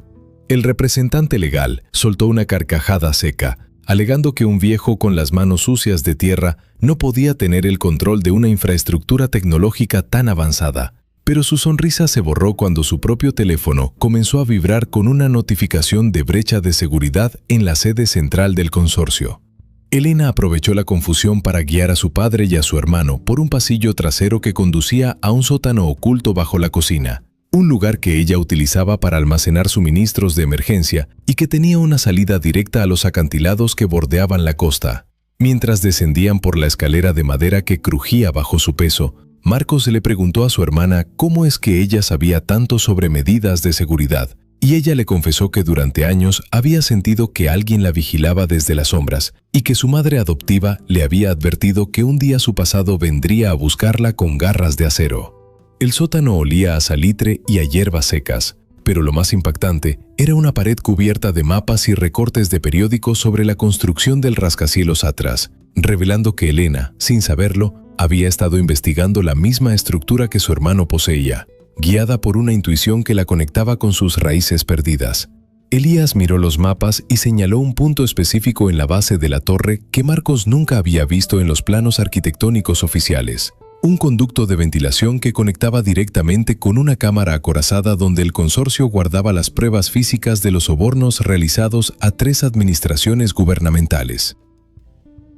S1: El representante legal soltó una carcajada seca, alegando que un viejo con las manos sucias de tierra no podía tener el control de una infraestructura tecnológica tan avanzada. Pero su sonrisa se borró cuando su propio teléfono comenzó a vibrar con una notificación de brecha de seguridad en la sede central del consorcio. Elena aprovechó la confusión para guiar a su padre y a su hermano por un pasillo trasero que conducía a un sótano oculto bajo la cocina, un lugar que ella utilizaba para almacenar suministros de emergencia y que tenía una salida directa a los acantilados que bordeaban la costa. Mientras descendían por la escalera de madera que crujía bajo su peso, Marcos le preguntó a su hermana cómo es que ella sabía tanto sobre medidas de seguridad, y ella le confesó que durante años había sentido que alguien la vigilaba desde las sombras y que su madre adoptiva le había advertido que un día su pasado vendría a buscarla con garras de acero. El sótano olía a salitre y a hierbas secas, pero lo más impactante era una pared cubierta de mapas y recortes de periódicos sobre la construcción del rascacielos Atlas, revelando que Elena, sin saberlo, había estado investigando la misma estructura que su hermano poseía, guiada por una intuición que la conectaba con sus raíces perdidas. Elías miró los mapas y señaló un punto específico en la base de la torre que Marcos nunca había visto en los planos arquitectónicos oficiales. Un conducto de ventilación que conectaba directamente con una cámara acorazada donde el consorcio guardaba las pruebas físicas de los sobornos realizados a 3 administraciones gubernamentales.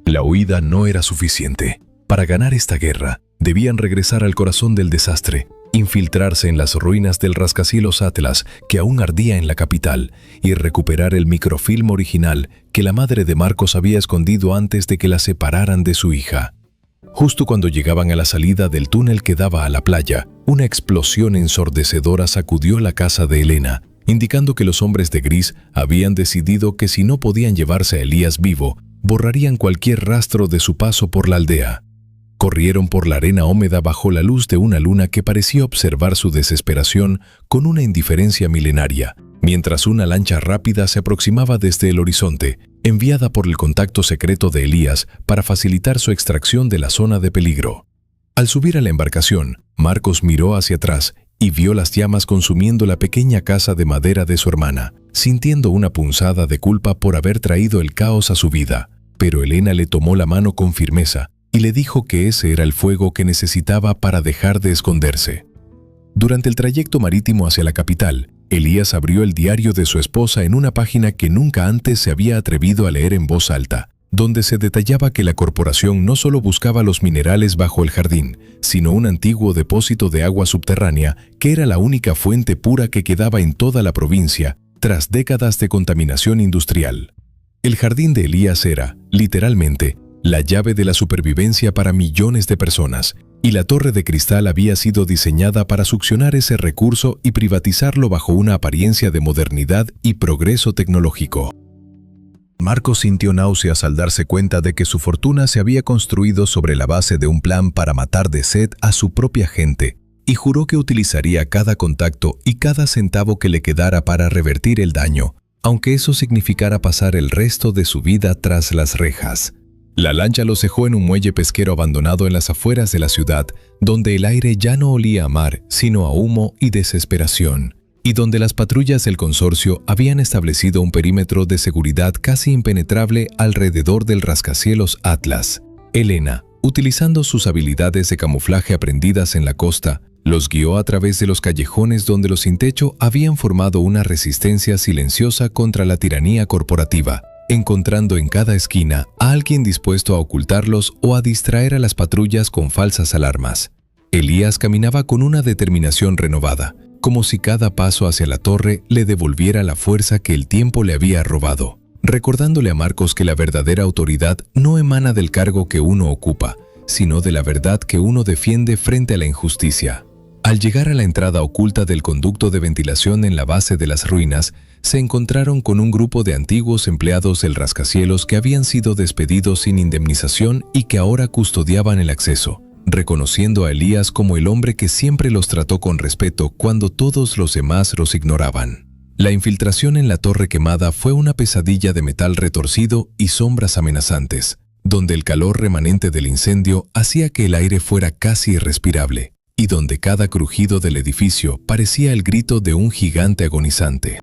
S1: La huida no era suficiente. Para ganar esta guerra, debían regresar al corazón del desastre, infiltrarse en las ruinas del rascacielos Atlas que aún ardía en la capital y recuperar el microfilm original que la madre de Marcos había escondido antes de que la separaran de su hija. Justo cuando llegaban a la salida del túnel que daba a la playa, una explosión ensordecedora sacudió la casa de Elena, indicando que los hombres de gris habían decidido que si no podían llevarse a Elías vivo, borrarían cualquier rastro de su paso por la aldea. Corrieron por la arena húmeda bajo la luz de una luna que parecía observar su desesperación con una indiferencia milenaria, mientras una lancha rápida se aproximaba desde el horizonte, enviada por el contacto secreto de Elías para facilitar su extracción de la zona de peligro. Al subir a la embarcación, Marcos miró hacia atrás y vio las llamas consumiendo la pequeña casa de madera de su hermana, sintiendo una punzada de culpa por haber traído el caos a su vida. Pero Elena le tomó la mano con firmeza y le dijo que ese era el fuego que necesitaba para dejar de esconderse. Durante el trayecto marítimo hacia la capital, Elías abrió el diario de su esposa en una página que nunca antes se había atrevido a leer en voz alta, donde se detallaba que la corporación no solo buscaba los minerales bajo el jardín, sino un antiguo depósito de agua subterránea que era la única fuente pura que quedaba en toda la provincia tras décadas de contaminación industrial. El jardín de Elías era, literalmente, la llave de la supervivencia para millones de personas, y la torre de cristal había sido diseñada para succionar ese recurso y privatizarlo bajo una apariencia de modernidad y progreso tecnológico. Marcos sintió náuseas al darse cuenta de que su fortuna se había construido sobre la base de un plan para matar de sed a su propia gente, y juró que utilizaría cada contacto y cada centavo que le quedara para revertir el daño, aunque eso significara pasar el resto de su vida tras las rejas. La lancha los dejó en un muelle pesquero abandonado en las afueras de la ciudad, donde el aire ya no olía a mar, sino a humo y desesperación, y donde las patrullas del consorcio habían establecido un perímetro de seguridad casi impenetrable alrededor del rascacielos Atlas. Elena, utilizando sus habilidades de camuflaje aprendidas en la costa, los guió a través de los callejones donde los sin techo habían formado una resistencia silenciosa contra la tiranía corporativa, encontrando en cada esquina a alguien dispuesto a ocultarlos o a distraer a las patrullas con falsas alarmas. Elías caminaba con una determinación renovada, como si cada paso hacia la torre le devolviera la fuerza que el tiempo le había robado, recordándole a Marcos que la verdadera autoridad no emana del cargo que uno ocupa, sino de la verdad que uno defiende frente a la injusticia. Al llegar a la entrada oculta del conducto de ventilación en la base de las ruinas, se encontraron con un grupo de antiguos empleados del rascacielos que habían sido despedidos sin indemnización y que ahora custodiaban el acceso, reconociendo a Elías como el hombre que siempre los trató con respeto cuando todos los demás los ignoraban. La infiltración en la torre quemada fue una pesadilla de metal retorcido y sombras amenazantes, donde el calor remanente del incendio hacía que el aire fuera casi irrespirable, y donde cada crujido del edificio parecía el grito de un gigante agonizante.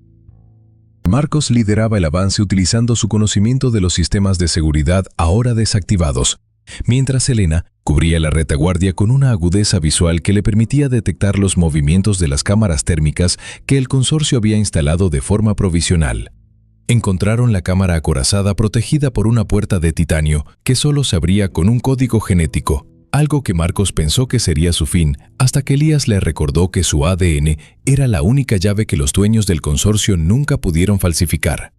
S1: Marcos lideraba el avance utilizando su conocimiento de los sistemas de seguridad ahora desactivados, mientras Elena cubría la retaguardia con una agudeza visual que le permitía detectar los movimientos de las cámaras térmicas que el consorcio había instalado de forma provisional. Encontraron la cámara acorazada protegida por una puerta de titanio que solo se abría con un código genético, algo que Marcos pensó que sería su fin, hasta que Elías le recordó que su ADN era la única llave que los dueños del consorcio nunca pudieron falsificar.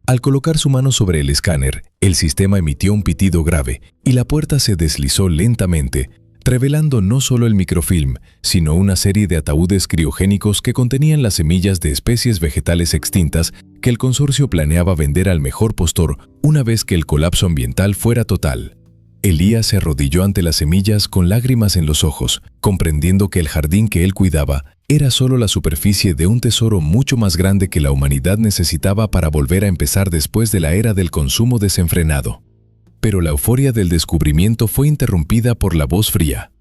S1: Al colocar su mano sobre el escáner, el sistema emitió un pitido grave y la puerta se deslizó lentamente, revelando no solo el microfilm, sino una serie de ataúdes criogénicos que contenían las semillas de especies vegetales extintas que el consorcio planeaba vender al mejor postor una vez que el colapso ambiental fuera total. Elías se arrodilló ante las semillas con lágrimas en los ojos, comprendiendo que el jardín que él cuidaba era solo la superficie de un tesoro mucho más grande que la humanidad necesitaba para volver a empezar después de la era del consumo desenfrenado. Pero la euforia del descubrimiento fue interrumpida por la voz fría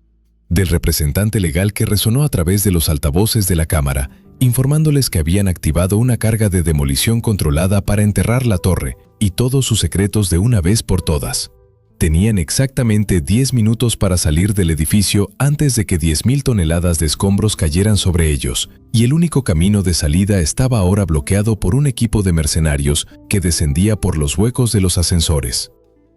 S1: del representante legal que resonó a través de los altavoces de la cámara, informándoles que habían activado una carga de demolición controlada para enterrar la torre y todos sus secretos de una vez por todas. Tenían exactamente 10 minutos para salir del edificio antes de que 10.000 toneladas de escombros cayeran sobre ellos, y el único camino de salida estaba ahora bloqueado por un equipo de mercenarios que descendía por los huecos de los ascensores.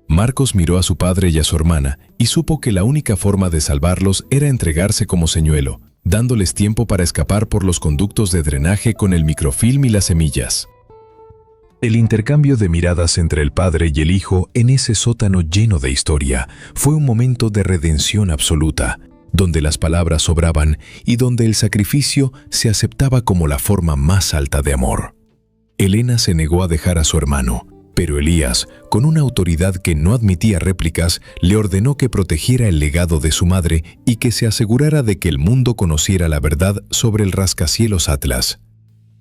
S1: Marcos miró a su padre y a su hermana y supo que la única forma de salvarlos era entregarse como señuelo, dándoles tiempo para escapar por los conductos de drenaje con el microfilm y las semillas. El intercambio de miradas entre el padre y el hijo en ese sótano lleno de historia fue un momento de redención absoluta, donde las palabras sobraban y donde el sacrificio se aceptaba como la forma más alta de amor. Elena se negó a dejar a su hermano, pero Elías, con una autoridad que no admitía réplicas, le ordenó que protegiera el legado de su madre y que se asegurara de que el mundo conociera la verdad sobre el rascacielos Atlas.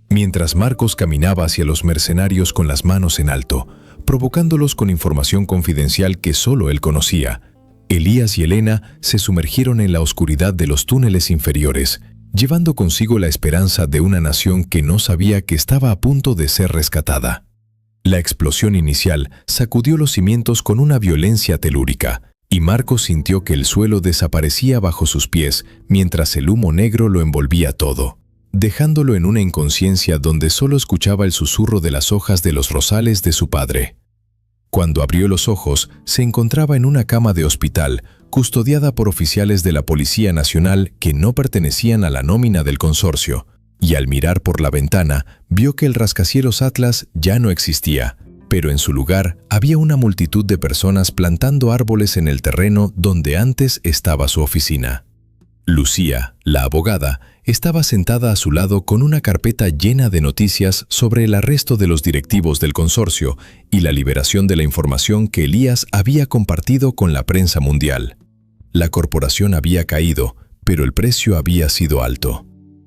S1: Mientras Marcos caminaba hacia los mercenarios con las manos en alto, provocándolos con información confidencial que solo él conocía, Elías y Elena se sumergieron en la oscuridad de los túneles inferiores, llevando consigo la esperanza de una nación que no sabía que estaba a punto de ser rescatada. La explosión inicial sacudió los cimientos con una violencia telúrica, y Marcos sintió que el suelo desaparecía bajo sus pies mientras el humo negro lo envolvía todo, dejándolo en una inconsciencia donde solo escuchaba el susurro de las hojas de los rosales de su padre. Cuando abrió los ojos, se encontraba en una cama de hospital, custodiada por oficiales de la Policía Nacional que no pertenecían a la nómina del consorcio, y al mirar por la ventana, vio que el rascacielos Atlas ya no existía, pero en su lugar había una multitud de personas plantando árboles en el terreno donde antes estaba su oficina. Lucía, la abogada, estaba sentada a su lado con una carpeta llena de noticias sobre el arresto de los directivos del consorcio y la liberación de la información que Elías había compartido con la prensa mundial. La corporación había caído, pero el precio había sido alto.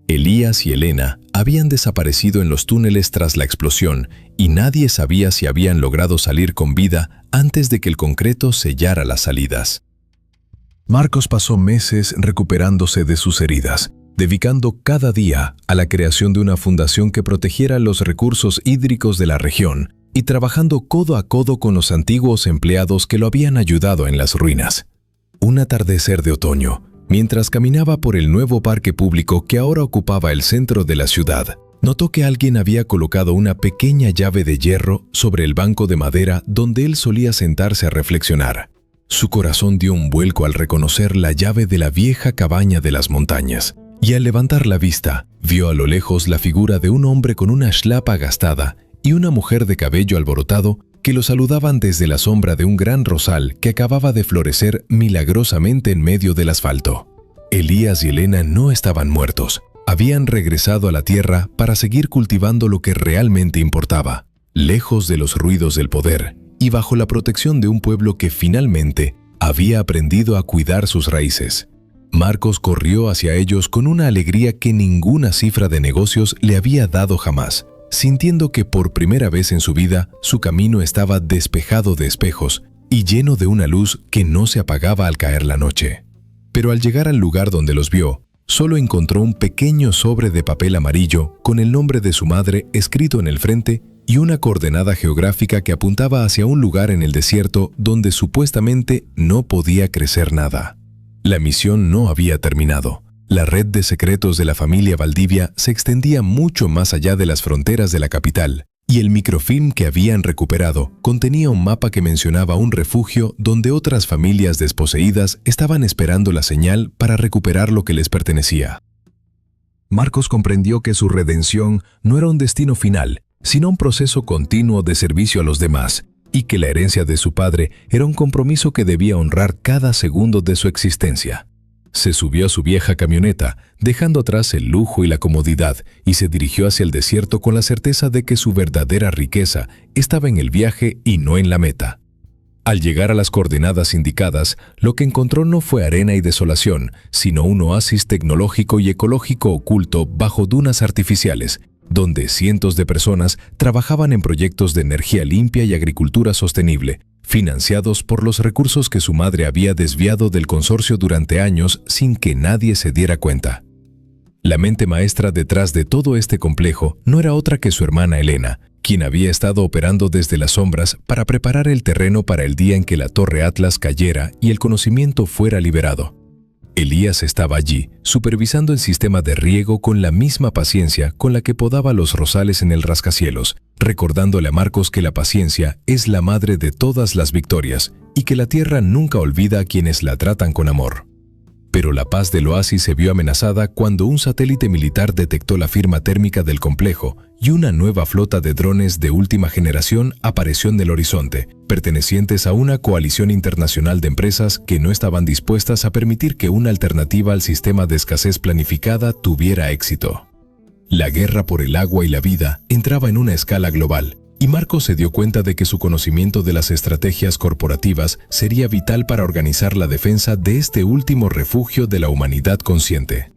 S1: Elías y Elena habían desaparecido en los túneles tras la explosión y nadie sabía si habían logrado salir con vida antes de que el concreto sellara las salidas. Marcos pasó meses recuperándose de sus heridas, dedicando cada día a la creación de una fundación que protegiera los recursos hídricos de la región y trabajando codo a codo con los antiguos empleados que lo habían ayudado en las ruinas. Un atardecer de otoño, mientras caminaba por el nuevo parque público que ahora ocupaba el centro de la ciudad, notó que alguien había colocado una pequeña llave de hierro sobre el banco de madera donde él solía sentarse a reflexionar. Su corazón dio un vuelco al reconocer la llave de la vieja cabaña de las montañas, y al levantar la vista, Vio a lo lejos la figura de un hombre con una schlapa gastada y una mujer de cabello alborotado que lo saludaban desde la sombra de un gran rosal que acababa de florecer milagrosamente en medio del asfalto. Elías y Elena no estaban muertos. Habían regresado a la tierra para seguir cultivando lo que realmente importaba, lejos de los ruidos del poder y bajo la protección de un pueblo que finalmente había aprendido a cuidar sus raíces. Marcos corrió hacia ellos con una alegría que ninguna cifra de negocios le había dado jamás, sintiendo que por primera vez en su vida su camino estaba despejado de espejos y lleno de una luz que no se apagaba al caer la noche. Pero al llegar al lugar donde los vio, solo encontró un pequeño sobre de papel amarillo con el nombre de su madre escrito en el frente y una coordenada geográfica que apuntaba hacia un lugar en el desierto donde supuestamente no podía crecer nada. La misión no había terminado. La red de secretos de la familia Valdivia se extendía mucho más allá de las fronteras de la capital, y el microfilm que habían recuperado contenía un mapa que mencionaba un refugio donde otras familias desposeídas estaban esperando la señal para recuperar lo que les pertenecía. Marcos comprendió que su redención no era un destino final, sino un proceso continuo de servicio a los demás, y que la herencia de su padre era un compromiso que debía honrar cada segundo de su existencia. Se subió a su vieja camioneta, dejando atrás el lujo y la comodidad, y se dirigió hacia el desierto con la certeza de que su verdadera riqueza estaba en el viaje y no en la meta. Al llegar a las coordenadas indicadas, lo que encontró no fue arena y desolación, sino un oasis tecnológico y ecológico oculto bajo dunas artificiales, donde cientos de personas trabajaban en proyectos de energía limpia y agricultura sostenible, financiados por los recursos que su madre había desviado del consorcio durante años sin que nadie se diera cuenta. La mente maestra detrás de todo este complejo no era otra que su hermana Elena, quien había estado operando desde las sombras para preparar el terreno para el día en que la Torre Atlas cayera y el conocimiento fuera liberado. Elías estaba allí, supervisando el sistema de riego con la misma paciencia con la que podaba los rosales en el rascacielos, recordándole a Marcos que la paciencia es la madre de todas las victorias y que la tierra nunca olvida a quienes la tratan con amor. Pero la paz del oasis se vio amenazada cuando un satélite militar detectó la firma térmica del complejo y una nueva flota de drones de última generación apareció en el horizonte, pertenecientes a una coalición internacional de empresas que no estaban dispuestas a permitir que una alternativa al sistema de escasez planificada tuviera éxito. La guerra por el agua y la vida entraba en una escala global, y Marcos se dio cuenta de que su conocimiento de las estrategias corporativas sería vital para organizar la defensa de este último refugio de la humanidad consciente.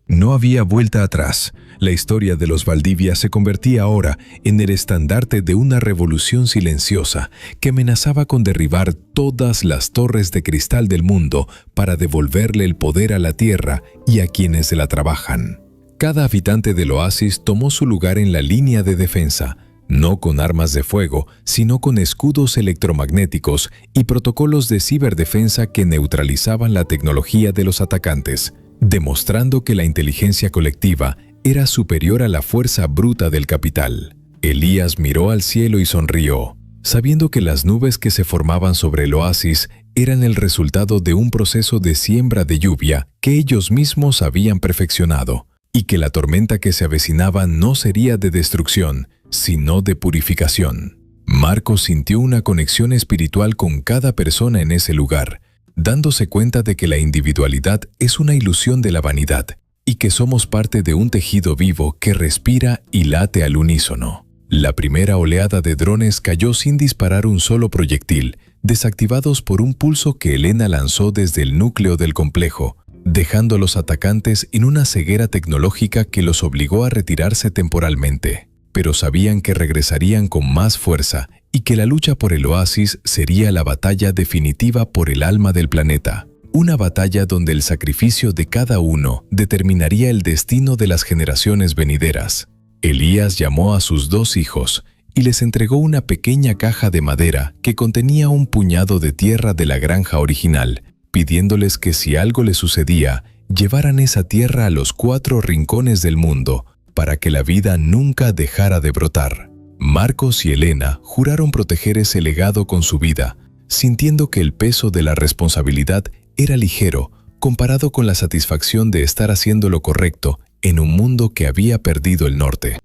S1: No había vuelta atrás. La historia de los Valdivia se convertía ahora en el estandarte de una revolución silenciosa que amenazaba con derribar todas las torres de cristal del mundo para devolverle el poder a la tierra y a quienes la trabajan. Cada habitante del oasis tomó su lugar en la línea de defensa, no con armas de fuego, sino con escudos electromagnéticos y protocolos de ciberdefensa que neutralizaban la tecnología de los atacantes, demostrando que la inteligencia colectiva era superior a la fuerza bruta del capital. Elías miró al cielo y sonrió, sabiendo que las nubes que se formaban sobre el oasis eran el resultado de un proceso de siembra de lluvia que ellos mismos habían perfeccionado, y que la tormenta que se avecinaba no sería de destrucción, sino de purificación. Marcos sintió una conexión espiritual con cada persona en ese lugar, dándose cuenta de que la individualidad es una ilusión de la vanidad y que somos parte de un tejido vivo que respira y late al unísono. La primera oleada de drones cayó sin disparar un solo proyectil, desactivados por un pulso que Elena lanzó desde el núcleo del complejo, dejando a los atacantes en una ceguera tecnológica que los obligó a retirarse temporalmente. Pero sabían que regresarían con más fuerza y que la lucha por el oasis sería la batalla definitiva por el alma del planeta. Una batalla donde el sacrificio de cada uno determinaría el destino de las generaciones venideras. Elías llamó a sus 2 hijos y les entregó una pequeña caja de madera que contenía un puñado de tierra de la granja original, pidiéndoles que si algo les sucedía, llevaran esa tierra a los 4 rincones del mundo, para que la vida nunca dejara de brotar. Marcos y Elena juraron proteger ese legado con su vida, sintiendo que el peso de la responsabilidad era ligero comparado con la satisfacción de estar haciendo lo correcto en un mundo que había perdido el norte.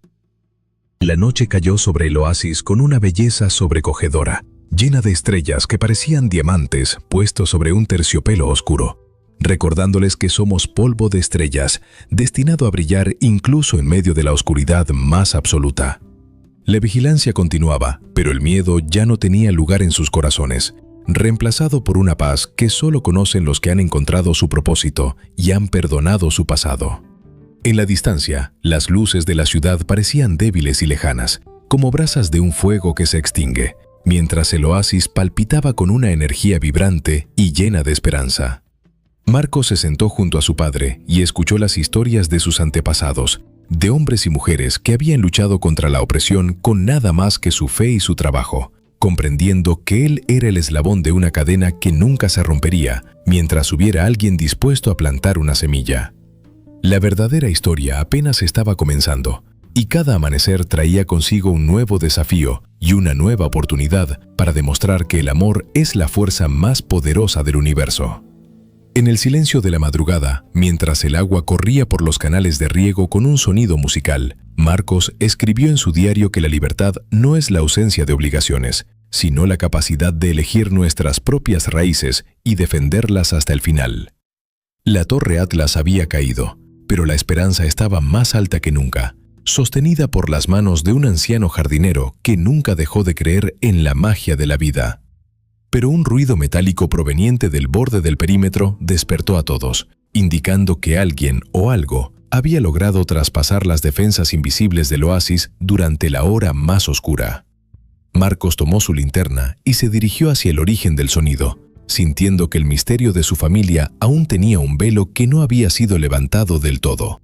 S1: La noche cayó sobre el oasis con una belleza sobrecogedora, llena de estrellas que parecían diamantes puestos sobre un terciopelo oscuro, recordándoles que somos polvo de estrellas, destinado a brillar incluso en medio de la oscuridad más absoluta. La vigilancia continuaba, pero el miedo ya no tenía lugar en sus corazones, reemplazado por una paz que solo conocen los que han encontrado su propósito y han perdonado su pasado. En la distancia, las luces de la ciudad parecían débiles y lejanas, como brasas de un fuego que se extingue, mientras el oasis palpitaba con una energía vibrante y llena de esperanza. Marcos se sentó junto a su padre y escuchó las historias de sus antepasados, de hombres y mujeres que habían luchado contra la opresión con nada más que su fe y su trabajo, comprendiendo que él era el eslabón de una cadena que nunca se rompería mientras hubiera alguien dispuesto a plantar una semilla. La verdadera historia apenas estaba comenzando, y cada amanecer traía consigo un nuevo desafío y una nueva oportunidad para demostrar que el amor es la fuerza más poderosa del universo. En el silencio de la madrugada, mientras el agua corría por los canales de riego con un sonido musical, Marcos escribió en su diario que la libertad no es la ausencia de obligaciones, sino la capacidad de elegir nuestras propias raíces y defenderlas hasta el final. La Torre Atlas había caído, pero la esperanza estaba más alta que nunca, sostenida por las manos de un anciano jardinero que nunca dejó de creer en la magia de la vida. Pero un ruido metálico proveniente del borde del perímetro despertó a todos, indicando que alguien o algo había logrado traspasar las defensas invisibles del oasis durante la hora más oscura. Marcos tomó su linterna y se dirigió hacia el origen del sonido, sintiendo que el misterio de su familia aún tenía un velo que no había sido levantado del todo.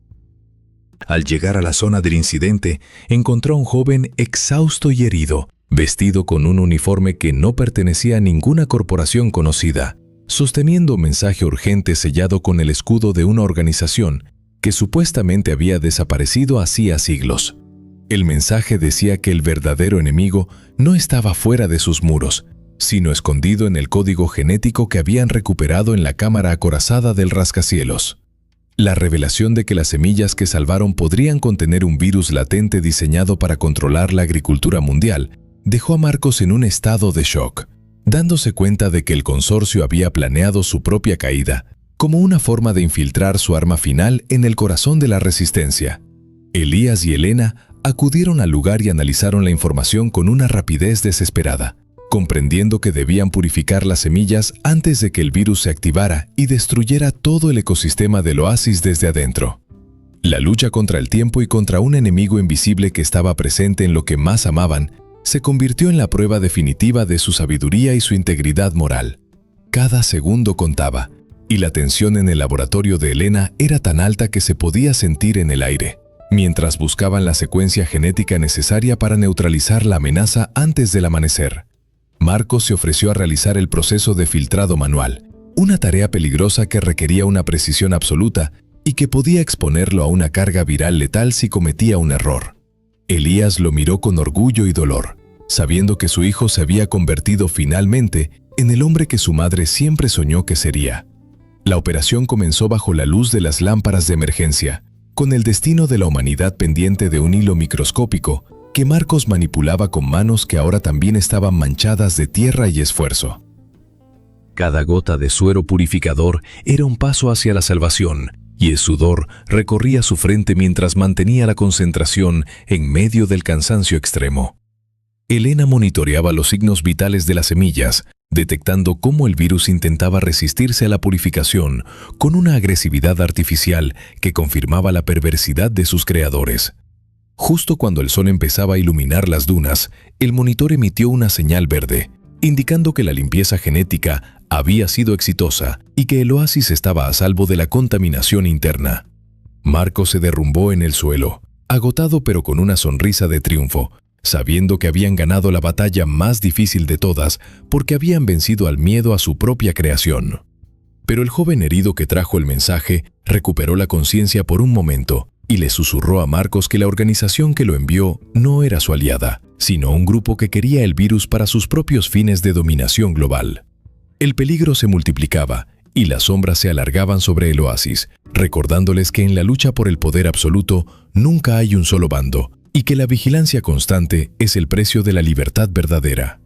S1: Al llegar a la zona del incidente, encontró a un joven exhausto y herido, vestido con un uniforme que no pertenecía a ninguna corporación conocida, sosteniendo un mensaje urgente sellado con el escudo de una organización que supuestamente había desaparecido hacía siglos. El mensaje decía que el verdadero enemigo no estaba fuera de sus muros, sino escondido en el código genético que habían recuperado en la cámara acorazada del rascacielos. La revelación de que las semillas que salvaron podrían contener un virus latente diseñado para controlar la agricultura mundial dejó a Marcos en un estado de shock, dándose cuenta de que el consorcio había planeado su propia caída, como una forma de infiltrar su arma final en el corazón de la resistencia. Elías y Elena acudieron al lugar y analizaron la información con una rapidez desesperada, comprendiendo que debían purificar las semillas antes de que el virus se activara y destruyera todo el ecosistema del oasis desde adentro. La lucha contra el tiempo y contra un enemigo invisible que estaba presente en lo que más amaban se convirtió en la prueba definitiva de su sabiduría y su integridad moral. Cada segundo contaba, y la tensión en el laboratorio de Elena era tan alta que se podía sentir en el aire, mientras buscaban la secuencia genética necesaria para neutralizar la amenaza antes del amanecer. Marcos se ofreció a realizar el proceso de filtrado manual, una tarea peligrosa que requería una precisión absoluta y que podía exponerlo a una carga viral letal si cometía un error. Elías lo miró con orgullo y dolor, sabiendo que su hijo se había convertido finalmente en el hombre que su madre siempre soñó que sería. La operación comenzó bajo la luz de las lámparas de emergencia, con el destino de la humanidad pendiente de un hilo microscópico que Marcos manipulaba con manos que ahora también estaban manchadas de tierra y esfuerzo. Cada gota de suero purificador era un paso hacia la salvación, y el sudor recorría su frente mientras mantenía la concentración en medio del cansancio extremo. Elena monitoreaba los signos vitales de las semillas, detectando cómo el virus intentaba resistirse a la purificación con una agresividad artificial que confirmaba la perversidad de sus creadores. Justo cuando el sol empezaba a iluminar las dunas, el monitor emitió una señal verde, indicando que la limpieza genética había sido exitosa y que el oasis estaba a salvo de la contaminación interna. Marcos se derrumbó en el suelo, agotado pero con una sonrisa de triunfo, sabiendo que habían ganado la batalla más difícil de todas porque habían vencido al miedo a su propia creación. Pero el joven herido que trajo el mensaje recuperó la conciencia por un momento y le susurró a Marcos que la organización que lo envió no era su aliada, sino un grupo que quería el virus para sus propios fines de dominación global. El peligro se multiplicaba y las sombras se alargaban sobre el oasis, recordándoles que en la lucha por el poder absoluto nunca hay un solo bando, y que la vigilancia constante es el precio de la libertad verdadera.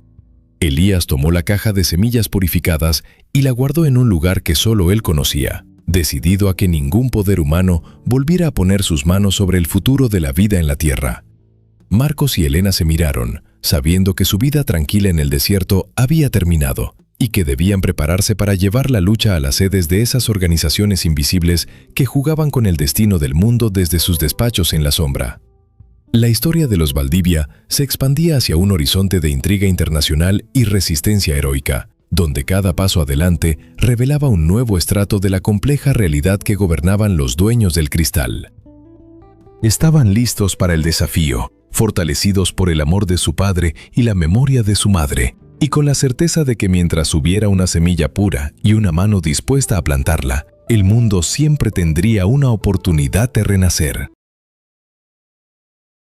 S1: Elías tomó la caja de semillas purificadas y la guardó en un lugar que solo él conocía, decidido a que ningún poder humano volviera a poner sus manos sobre el futuro de la vida en la tierra. Marcos y Elena se miraron, sabiendo que su vida tranquila en el desierto había terminado y que debían prepararse para llevar la lucha a las sedes de esas organizaciones invisibles que jugaban con el destino del mundo desde sus despachos en la sombra. La historia de los Valdivia se expandía hacia un horizonte de intriga internacional y resistencia heroica, donde cada paso adelante revelaba un nuevo estrato de la compleja realidad que gobernaban los dueños del cristal. Estaban listos para el desafío, fortalecidos por el amor de su padre y la memoria de su madre, y con la certeza de que mientras hubiera una semilla pura y una mano dispuesta a plantarla, el mundo siempre tendría una oportunidad de renacer.